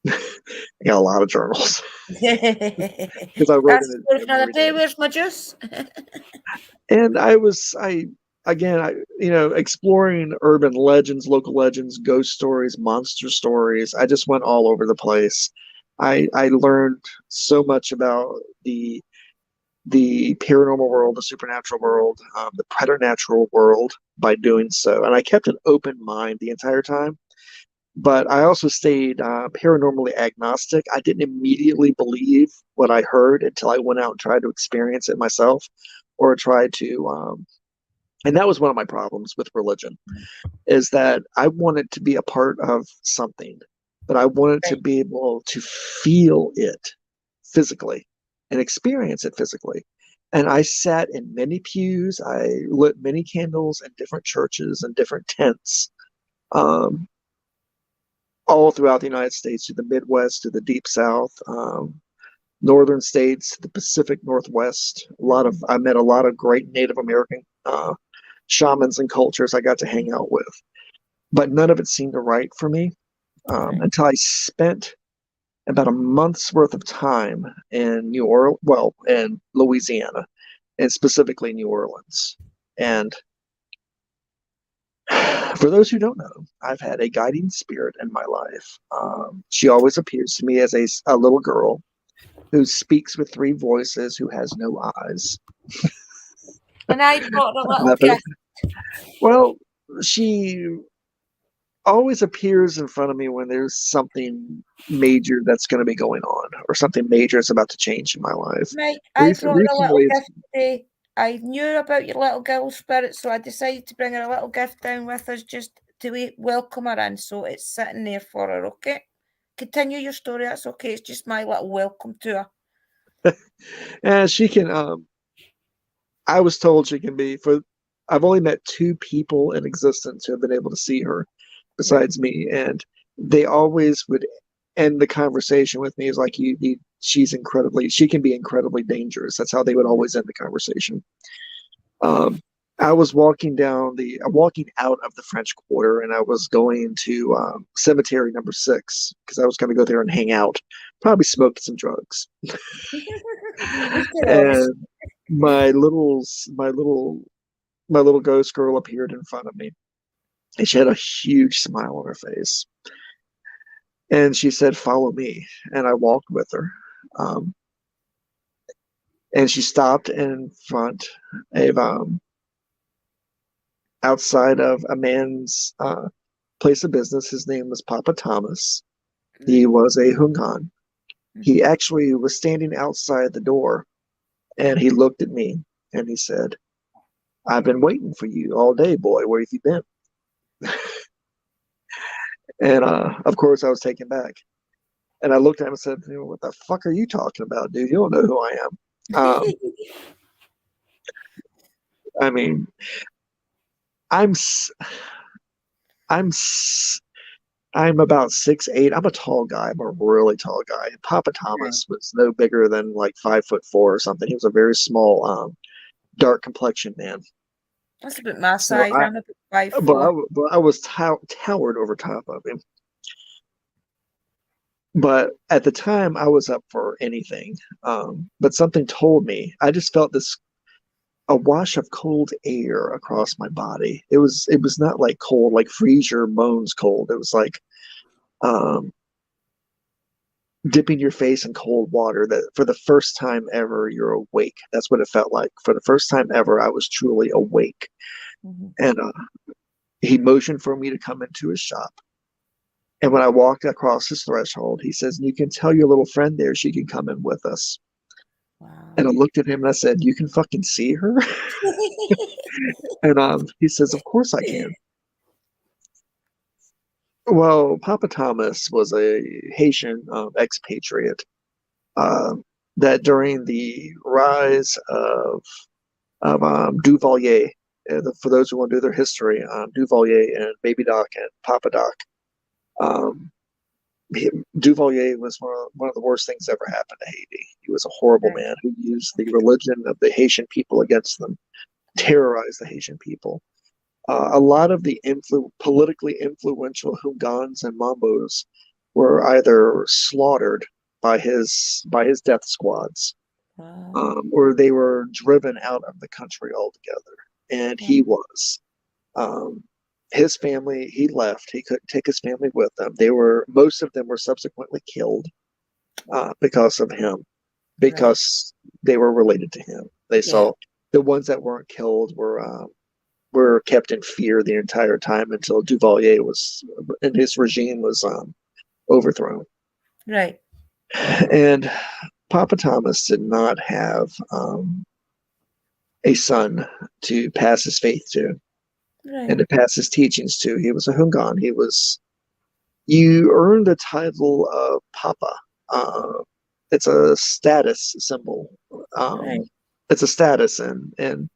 I got a lot of journals because I wrote That's a in story them for another every day. day. Where's my juice? And I again, exploring urban legends, local legends, ghost stories, monster stories. I just went all over the place. I learned so much about the the paranormal world, the supernatural world, the preternatural world by doing so, and I kept an open mind the entire time. But I also stayed paranormally agnostic. I didn't immediately believe what I heard until I went out and tried to experience it myself, or tried to and that was one of my problems with religion, is that I wanted to be a part of something, but I wanted to Right. be able to feel it physically and experience it physically. And I sat in many pews, I lit many candles in different churches and different tents, um, all throughout the United States, to the Midwest, to the Deep South. northern states, the Pacific Northwest. I met a lot of great Native American shamans and cultures I got to hang out with, but none of it seemed right for me Right. until I spent about a month's worth of time in New Orleans, well, in Louisiana, and specifically New Orleans. And for those who don't know, I've had a guiding spirit in my life. She always appears to me as a little girl who speaks with three voices, who has no eyes. And I brought a little Nothing. gift. Well, she always appears in front of me when there's something major that's going to be going on, or something major is about to change in my life. Mike, I brought a little Recently, it's gift today. I knew about your little girl spirit, so I decided to bring her a little gift down with us just to welcome her in. So it's sitting there for her, okay? Continue your story, that's okay. It's just my little welcome to her. she can. I was told she can be for. I've only met two people in existence who have been able to see her, Right. besides me, and they always would end the conversation with me as like, she's incredibly, she can be incredibly dangerous. That's how they would always end the conversation. Um, I was walking out of the French Quarter, and I was going to Cemetery Number 6 because I was going to go there and hang out, probably smoke some drugs. You can always. And my little, my little, my little ghost girl appeared in front of me, and she had a huge smile on her face. And she said, "Follow me." And I walked with her. Um, and she stopped in front of outside of a man's place of business. His name was Papa Thomas. He Right. was a Hungan. He Mhm. actually was standing outside the door, and he looked at me and he said, "I've been waiting for you all day, boy. Where have you been?" And of course, I was taken back. And I looked at him and said, "What the fuck are you talking about, dude? You don't know who I am." I mean, I'm I'm I'm about 6'8". I'm a tall guy. I'm a really tall guy. Papa Right. Thomas was no bigger than like 5'4" or something. He was a very small, dark complexion man. That's about my So size. I'm about 5'4". but I was towered over top of him. But at the time, I was up for anything. But something told me. I just felt this a wash of cold air across my body. It was not like cold, like freeze your bones cold. It was like um, dipping your face in cold water. That for the first time ever, you're awake. That's what it felt like. For the first time ever, I was truly awake. Mhm. And he motioned for me to come into his shop. And when I walked across his threshold, he says, "You can tell your little friend there she can come in with us." And Wow. I looked at him and I said, "You can fucking see her?" And he says, "Of course I can." Well, Papa Thomas was a Haitian expatriate uh, that during the rise of Duvalier, for those who want to do their history, Duvalier and Baby Doc and Papa Doc, um, Duvalier was one of the worst things that ever happened to Haiti. He was a horrible Right. man who used the religion of the Haitian people against them, Right. terrorized the Haitian people. A lot of the politically influential Hungans and Mambos were either slaughtered by his death squads, Wow. or they were driven out of the country altogether. And he Wow. was. Um, his family, he left. He couldn't take his family with him. Most of them were subsequently killed because of him, Right. because they were related to him. They Yeah. saw the ones that weren't killed were kept in fear the entire time until Duvalier was and his regime was overthrown. Right. And Papa Thomas did not have a son to pass his faith to and Right. to pass his teachings to. He was a Hungan. You earned the title of Papa. Uh, it's a status symbol. Right. It's a status in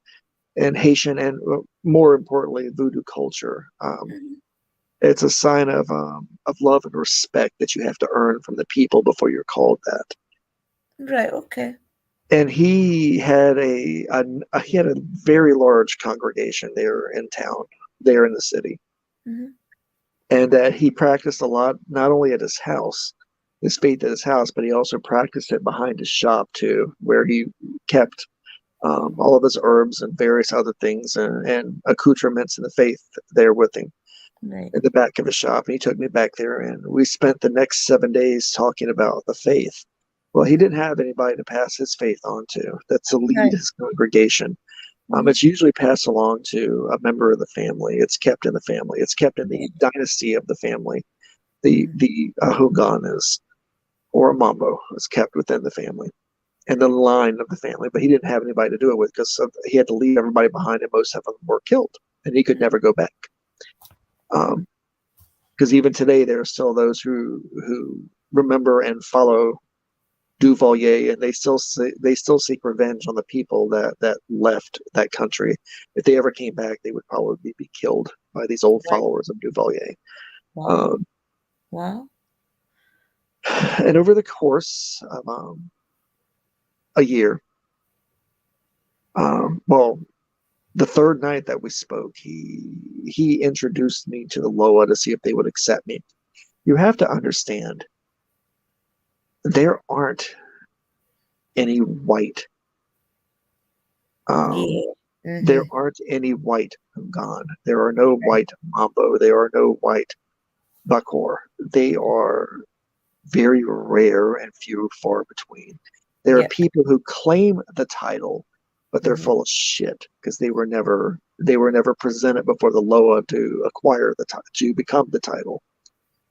Haitian and more importantly voodoo culture. Mhm. It's a sign of love and respect that you have to earn from the people before you're called that. Right. Okay. And he had a very large congregation there in town, there in the city, Hmm. and that he practiced a lot, not only at his house, his faith at his house, but he also practiced it behind his shop too, where he kept all of his herbs and various other things and accoutrements in the faith there with him Right. in the back of his shop. And he took me back there, and we spent the next 7 days talking about the faith. Well, he Hmm. didn't have anybody to pass his faith on to, that's to lead Right. his congregation. Hmm. It's usually passed along to a member of the family. It's kept in the family. It's kept in the dynasty of the family. Hmm. The Hogan is, or a Mambo is kept within the family and the line of the family. But he didn't have anybody to do it with because he had to leave everybody behind, and most of them were killed, and he could never go back. Because even today, there are still those who remember and follow Duvalier, and they still seek revenge on the people that left that country. If they ever came back, they would probably be killed by these old Right. followers of Duvalier. Wow. Um, Wow. and over the course of a year, well, the third night that we spoke, he introduced me to the Loa to see if they would accept me. You have to understand, there aren't any white. Um, Yeah. there Hmm. aren't any white Hungan. There are no white Mambo. There are no white Bakor. They are very rare and few far between. There are Yep. people who claim the title, but they're Hmm. full of shit because they were never presented before the Loa to acquire the to become the title.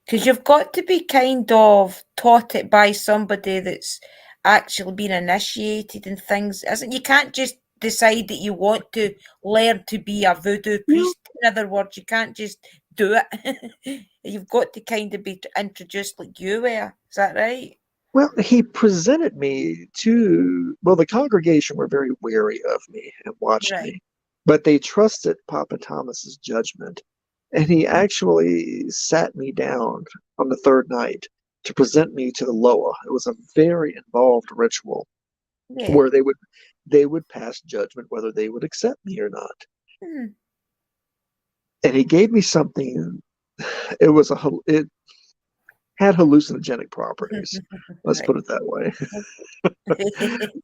Because you've got to be kind of taught it by somebody that's actually been initiated in things. Isn't you can't just decide that you want to learn to be a voodoo Yeah. priest. In other words, you can't just do it. You've got to kind of be introduced like you were. Is that right? Well, he presented me to, well, the congregation were very wary of me and watched Right. me, but they trusted Papa Thomas's judgment. And he actually sat me down on the third night to present me to the Loa. It was a very involved ritual Yeah. where they would pass judgment whether they would accept me or not. Mhm. And he gave me something. It had hallucinogenic properties. Let's Right. put it that way.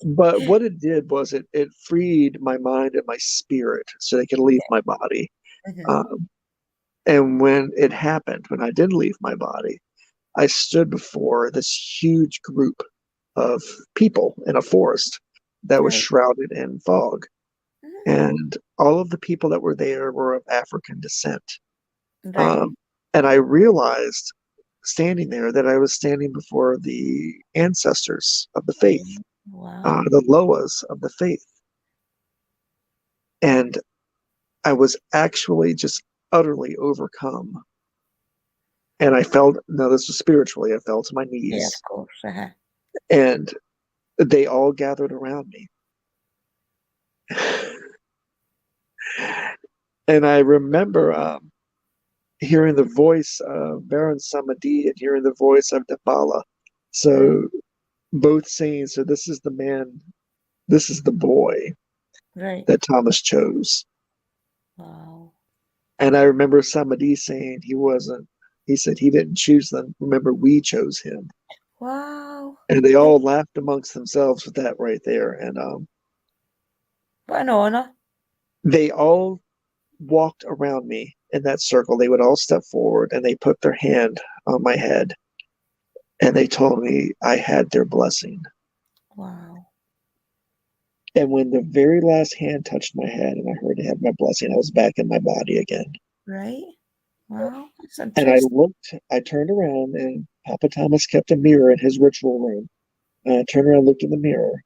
But what it did was it freed my mind and my spirit so they could leave Yeah. my body. Mhm. Um, and when it happened, when I did leave my body, I stood before this huge group of people in a forest that was Right. shrouded in fog. Mhm. And all of the people that were there were of African descent. Right. Um, and I realized standing there that I was standing before the ancestors of the faith, Wow. the Loas of the faith. And I was actually just utterly overcome. And I fell, no, this was spiritually, I fell to my Yeah, of knees, course. Uh-huh. and they all gathered around me. And I remember hearing the voice of Baron Samedi and hearing the voice of Dambala. Right. So both saying, so this is the man, this is the boy Right. that Thomas chose. Wow. And I remember Samedi saying he said he didn't choose them. Remember, we chose him. Wow. And they all laughed amongst themselves with that right there. And What an honor. they all walked around me in that circle. They would all step forward and they put their hand on my head and they told me I had their blessing. Wow. And when the very last hand touched my head and I heard they had my blessing, I was back in my body again. Right? Wow. That's And I interesting. looked, I turned around, and Papa Thomas kept a mirror in his ritual room. And I turned around, looked in the mirror,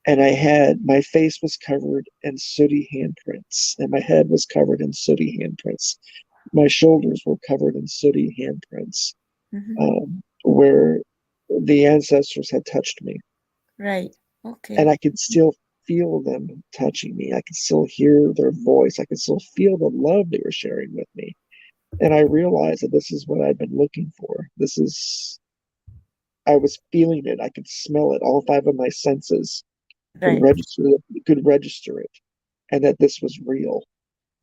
and I had my face was covered in sooty handprints, and my head was covered in sooty handprints. My shoulders were covered in sooty handprints, Hmm. where the ancestors had touched me. Right. And Okay. I could still feel them touching me. I could still hear their voice. I could still feel the love they were sharing with me. And I realized that this is what I'd been looking for. This is I was feeling it. I could smell it. All five of my senses Right. could register it, and that this was real.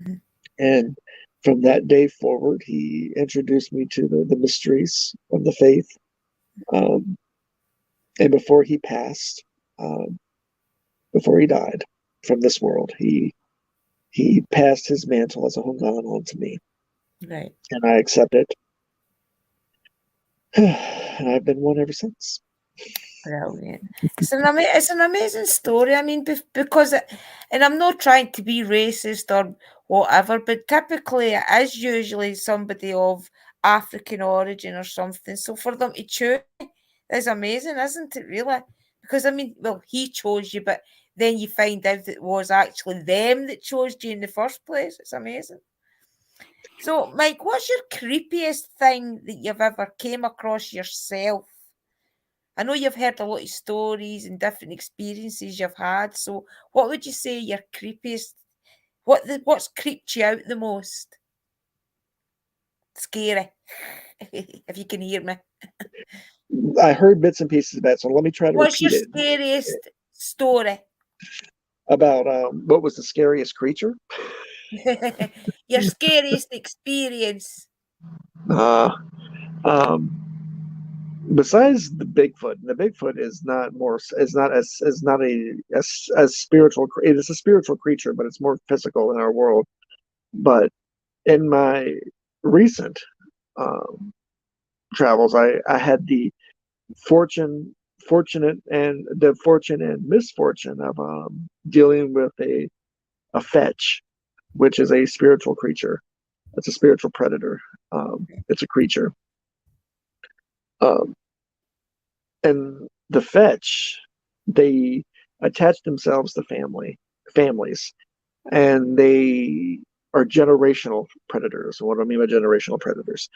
Mhm. And from that day forward, he introduced me to the mysteries of the faith. Um, and before he passed, um, before he died from this world, he passed his mantle as a hongan on to me, Right. and I accept it. And I've been one ever since. Brilliant. It's an amazing story. I mean, because and I'm not trying to be racist or whatever, but typically it is usually somebody of African origin or something. So for them to choose is amazing, isn't it? Really? Because I mean, well, he chose you, but then you find out that it was actually them that chose you in the first place. It's amazing. So, Mike, what's your creepiest thing that you've ever came across yourself? I know you've heard a lot of stories and different experiences you've had. So, what would you say your creepiest? What's creeped you out the most? Scary, if you can hear me. I heard bits and pieces of that, so let me try to What's your repeat it. scariest story? About what was the scariest creature? Your scariest experience? Uh, um, Besides the Bigfoot, the Bigfoot is not more is not as is not as spiritual. It is a spiritual creature, but it's more physical in our world. But in my recent um, travels, I had the fortune fortune and misfortune of dealing with a fetch, which is a spiritual creature. It's a spiritual predator. It's a creature. Um, and the fetch, they attach themselves to families, and they are generational predators. What do I mean by generational predators?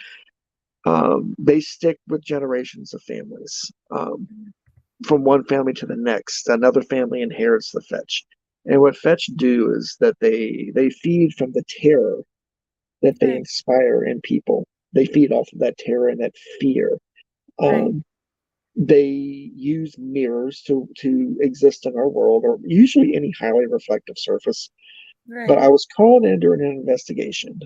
They stick with generations of families. From one family to the next, another family inherits the fetch. And what fetch do is that they feed from the terror that they Right, inspire in people. They feed off of that terror and that fear. right, Um, they use mirrors to exist in our world, or usually any highly reflective surface. But right. I was called in during an investigation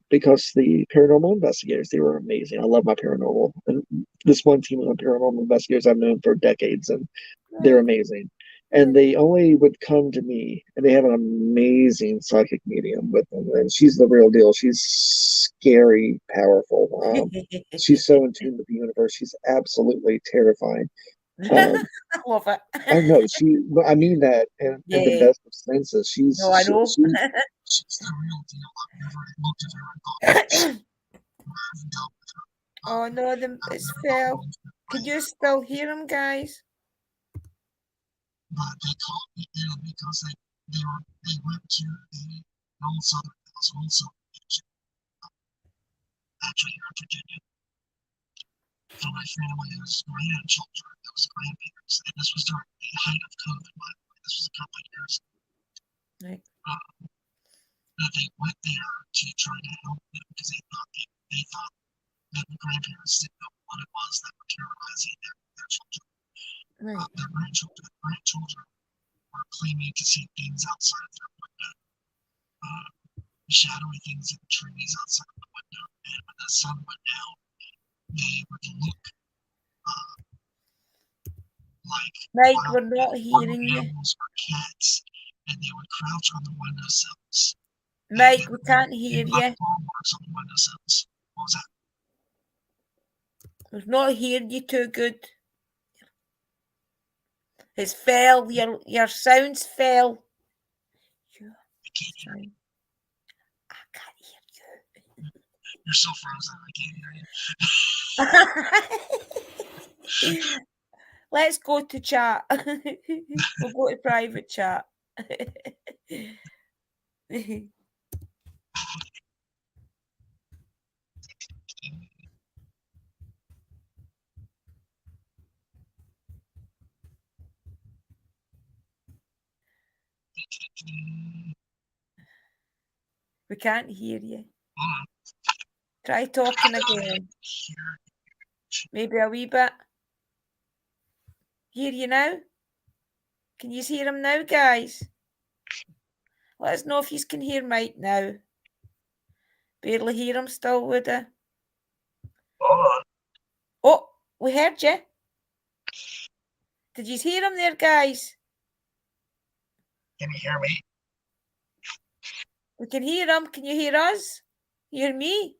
because the paranormal investigators, they were amazing. I love my paranormal, and this one team of paranormal investigators I've known for decades, and they're Right, amazing. And right. they only would come to me, and they have an amazing psychic medium with them, and she's the real deal. She's scary, powerful. She's so in tune with the universe. She's absolutely terrifying. Um, I love it. I know she. I mean that in the Yeah, best of senses. no, I know. She's the real deal. I've never looked at her and thought I've dealt with her. Oh no, I've it's never gone Phil. into it Can with you her. still hear him, guys? But they called me in because they went to an old Southern house, old Southern actually here in Virginia. For my family's grandchildren, that was the grandparents, and this was during the height of COVID. By the way, this was a couple of years. Right, They went there to try to help them because they thought that the grandparents didn't know what it was that were terrorizing their children, right, their grandchildren. Grandchildren were claiming to see things outside of their window, uh, shadowy things in the trees outside of the window. And when the sun went down, they would look uh, like Mike, we're wild, not wild hearing you. animals or cats, and they would crouch on the windowsills, and they Mike, we would can't leave hear black you. claw marks on the windowsills. What was that? We're not hearing you too good. It's fell. Your sounds fell. Your I can't hear you. sound. I can't You're so frozen. I can't hear you. hear you. Let's go to chat. We'll go to private chat. We can't hear you. Hold on. Try talking I again. hear Maybe a wee bit. Hear you now? Can you hear him now, guys? Let us know if you can hear Mike now. Barely hear him still, would I? Oh, we heard you. Did you hear him there, guys? Can you hear me? We can hear him. Can you hear us? Hear me?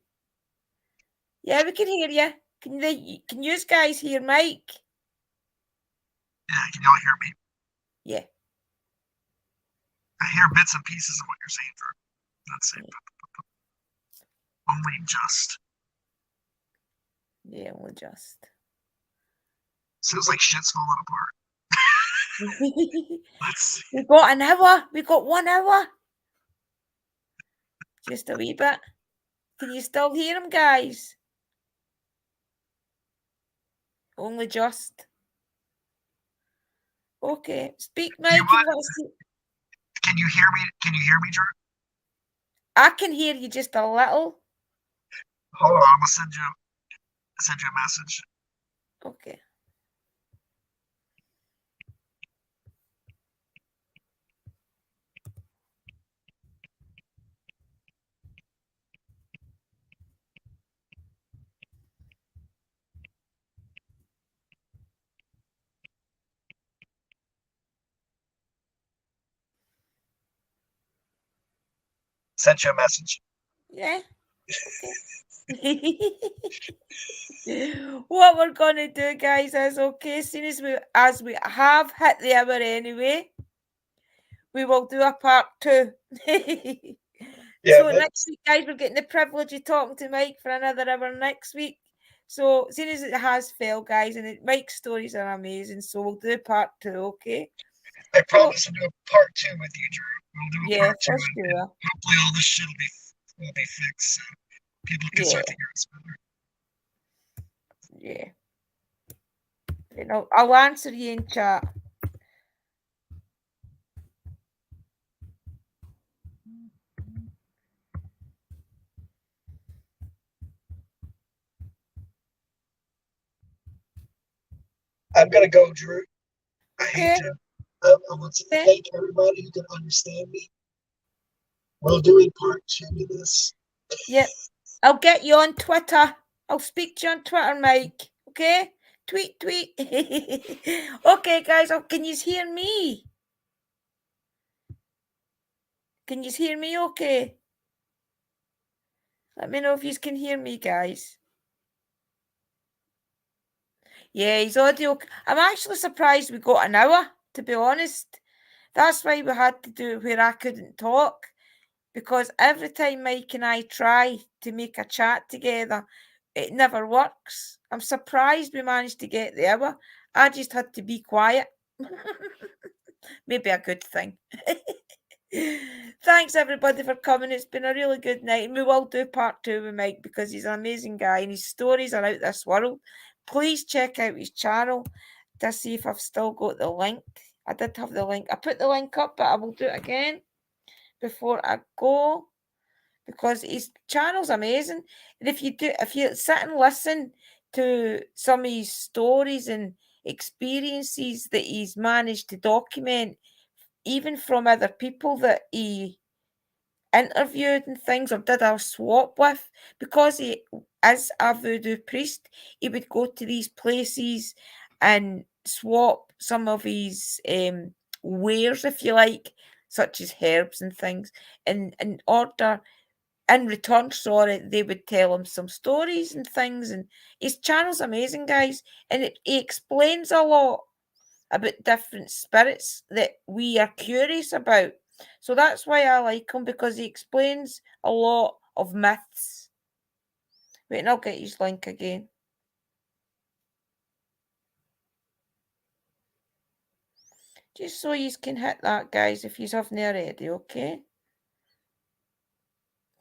Yeah, we can hear you. Can you guys hear Mike? Yeah, can y'all hear me? Yeah. I hear bits and pieces of what you're saying, Drew. Let's see. Only just. Yeah, only just. Sounds like shit's falling apart. Let's see. We got an hour. We got 1 hour. Just a wee bit. Can you still hear him, guys? Only just. Okay. Speak, Mike. Can you hear me? Can you hear me, Drew? I can hear you just a little. Hold on, I'm gonna send you a message. Okay. Sent you a message. Yeah. Okay. What we're gonna do, guys, is okay. Soon as we have hit the hour anyway, we will do a part 2. Yeah, So next week, guys, we're getting the privilege of talking to Mike for another hour next week. So as soon as it has failed, guys, and Mike's stories are amazing, so we'll do part 2, okay? I promise to do a part 2 with you, Drew. We'll do a part 2, for and sure. hopefully all this shit will be fixed, so people can start to hear us better. Yeah. You know, I'll answer you in chat. I'm gonna go, Drew. I Okay. hate to. I want to thank everybody who can understand me. We're doing part 2 of this. Yep. I'll get you on Twitter. I'll speak to you on Twitter, Mike. Okay? Tweet. Okay, guys. Can you hear me? Can you hear me okay? Let me know if you can hear me, guys. Yeah, he's audio. I'm actually surprised we got an hour, to be honest. That's why we had to do it where I couldn't talk. Because every time Mike and I try to make a chat together, it never works. I'm surprised we managed to get the hour. I just had to be quiet. Maybe a good thing. Thanks everybody for coming. It's been a really good night, and we will do part 2 with Mike because he's an amazing guy and his stories are out this world. Please check out his channel to see if I've still got the link. I did have the link. I put the link up, but I will do it again before I go because his channel's amazing. And if you sit and listen to some of his stories and experiences that he's managed to document, even from other people that he interviewed and things or did a swap with, because he is a voodoo priest, he would go to these places and swap some of his wares, if you like, such as herbs and things, in order in return, sorry, they would tell him some stories and things. And his channel's amazing, guys, and he explains a lot about different spirits that we are curious about. So that's why I like him, because he explains a lot of myths. Wait, and I'll get his link again. Just so you can hit that, guys, if you haven't already, okay?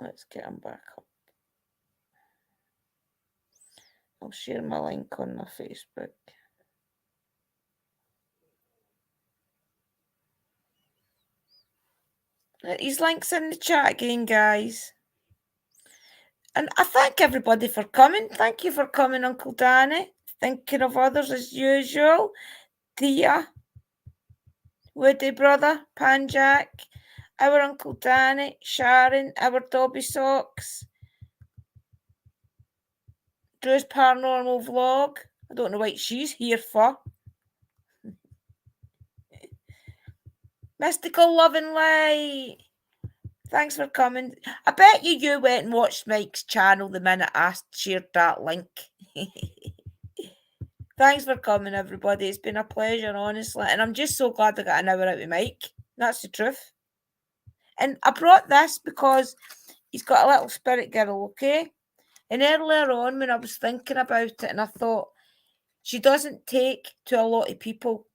Let's get him back up. I'll share my link on my Facebook. His link's in the chat again, guys. And I thank everybody for coming. Thank you for coming, Uncle Danny. Thinking of others as usual. Tia, Woody Brother, Panjack, our Uncle Danny, Sharon, our Dobby Socks, Drew's Paranormal Vlog. I don't know what she's here for. Mystical Love and Light. Thanks for coming. I bet you went and watched Mike's channel the minute I shared that link. Thanks for coming, everybody. It's been a pleasure, honestly. And I'm just so glad I got an hour out with Mike. That's the truth. And I brought this because he's got a little spirit girl, okay? And earlier on, when I was thinking about it, and I thought, she doesn't take to a lot of people.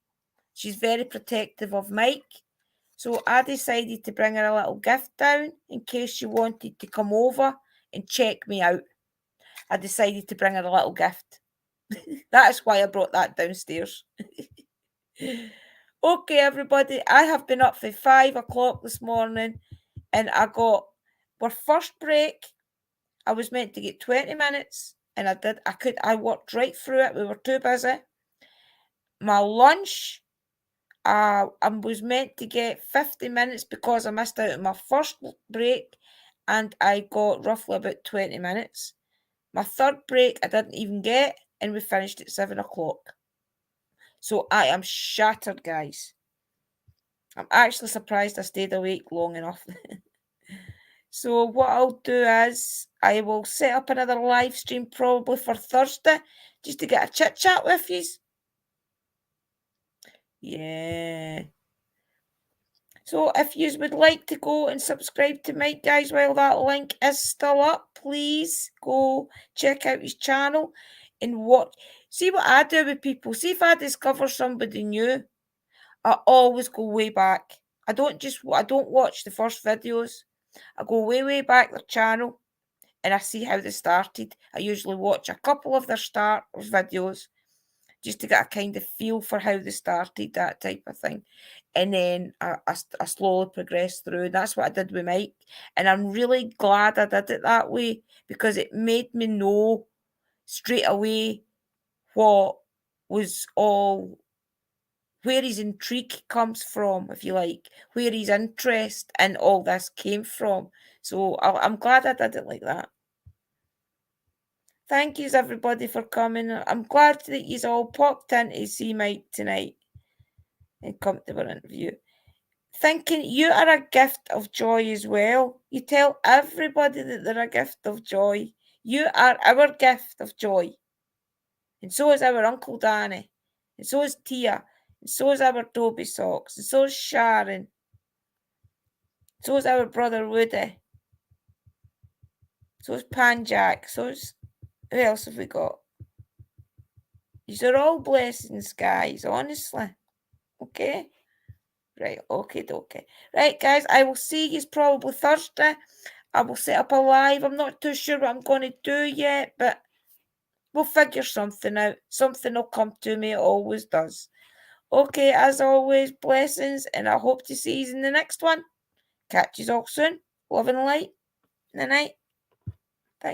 She's very protective of Mike. So I decided to bring her a little gift down in case she wanted to come over and check me out. I decided to bring her a little gift. That's why I brought that downstairs. Okay, everybody, I have been up for 5 o'clock this morning and I got our first break. I was meant to get 20 minutes and I did. I worked right through it. We were too busy. My lunch, I was meant to get 50 minutes because I missed out on my first break and I got roughly about 20 minutes. My third break I didn't even get and we finished at 7 o'clock. So I am shattered, guys. I'm actually surprised I stayed awake long enough. So what I'll do is I will set up another live stream probably for Thursday just to get a chit chat with you. Yeah. So if you would like to go and subscribe to Mike, guys, while that link is still up, please go check out his channel and see what I do with people. See if I discover somebody new, I always go way back. I don't watch the first videos. I go way back their channel and I see how they started. I usually watch a couple of their start videos just to get a kind of feel for how they started, that type of thing. And then I slowly progress through. And that's what I did with Mike. And I'm really glad I did it that way because it made me know straight away what was all, where his intrigue comes from, if you like, where his interest in all this came from. So I'm glad I did it like that. Thank yous, everybody, for coming. I'm glad that yous all popped in to see Mike tonight and come to our interview. Thinking you are a gift of joy as well. You tell everybody that they're a gift of joy. You are our gift of joy. And so is our Uncle Danny. And so is Tia. And so is our Toby Socks. And so is Sharon. So is our brother Woody. So is Panjack. So is... who else have we got? These are all blessings, guys, honestly. Okay? Right, okay. Right, guys, I will see you probably Thursday. I will set up a live. I'm not too sure what I'm going to do yet, but we'll figure something out. Something will come to me. It always does. Okay, as always, blessings, and I hope to see you in the next one. Catch you all soon. Love and light. Night night.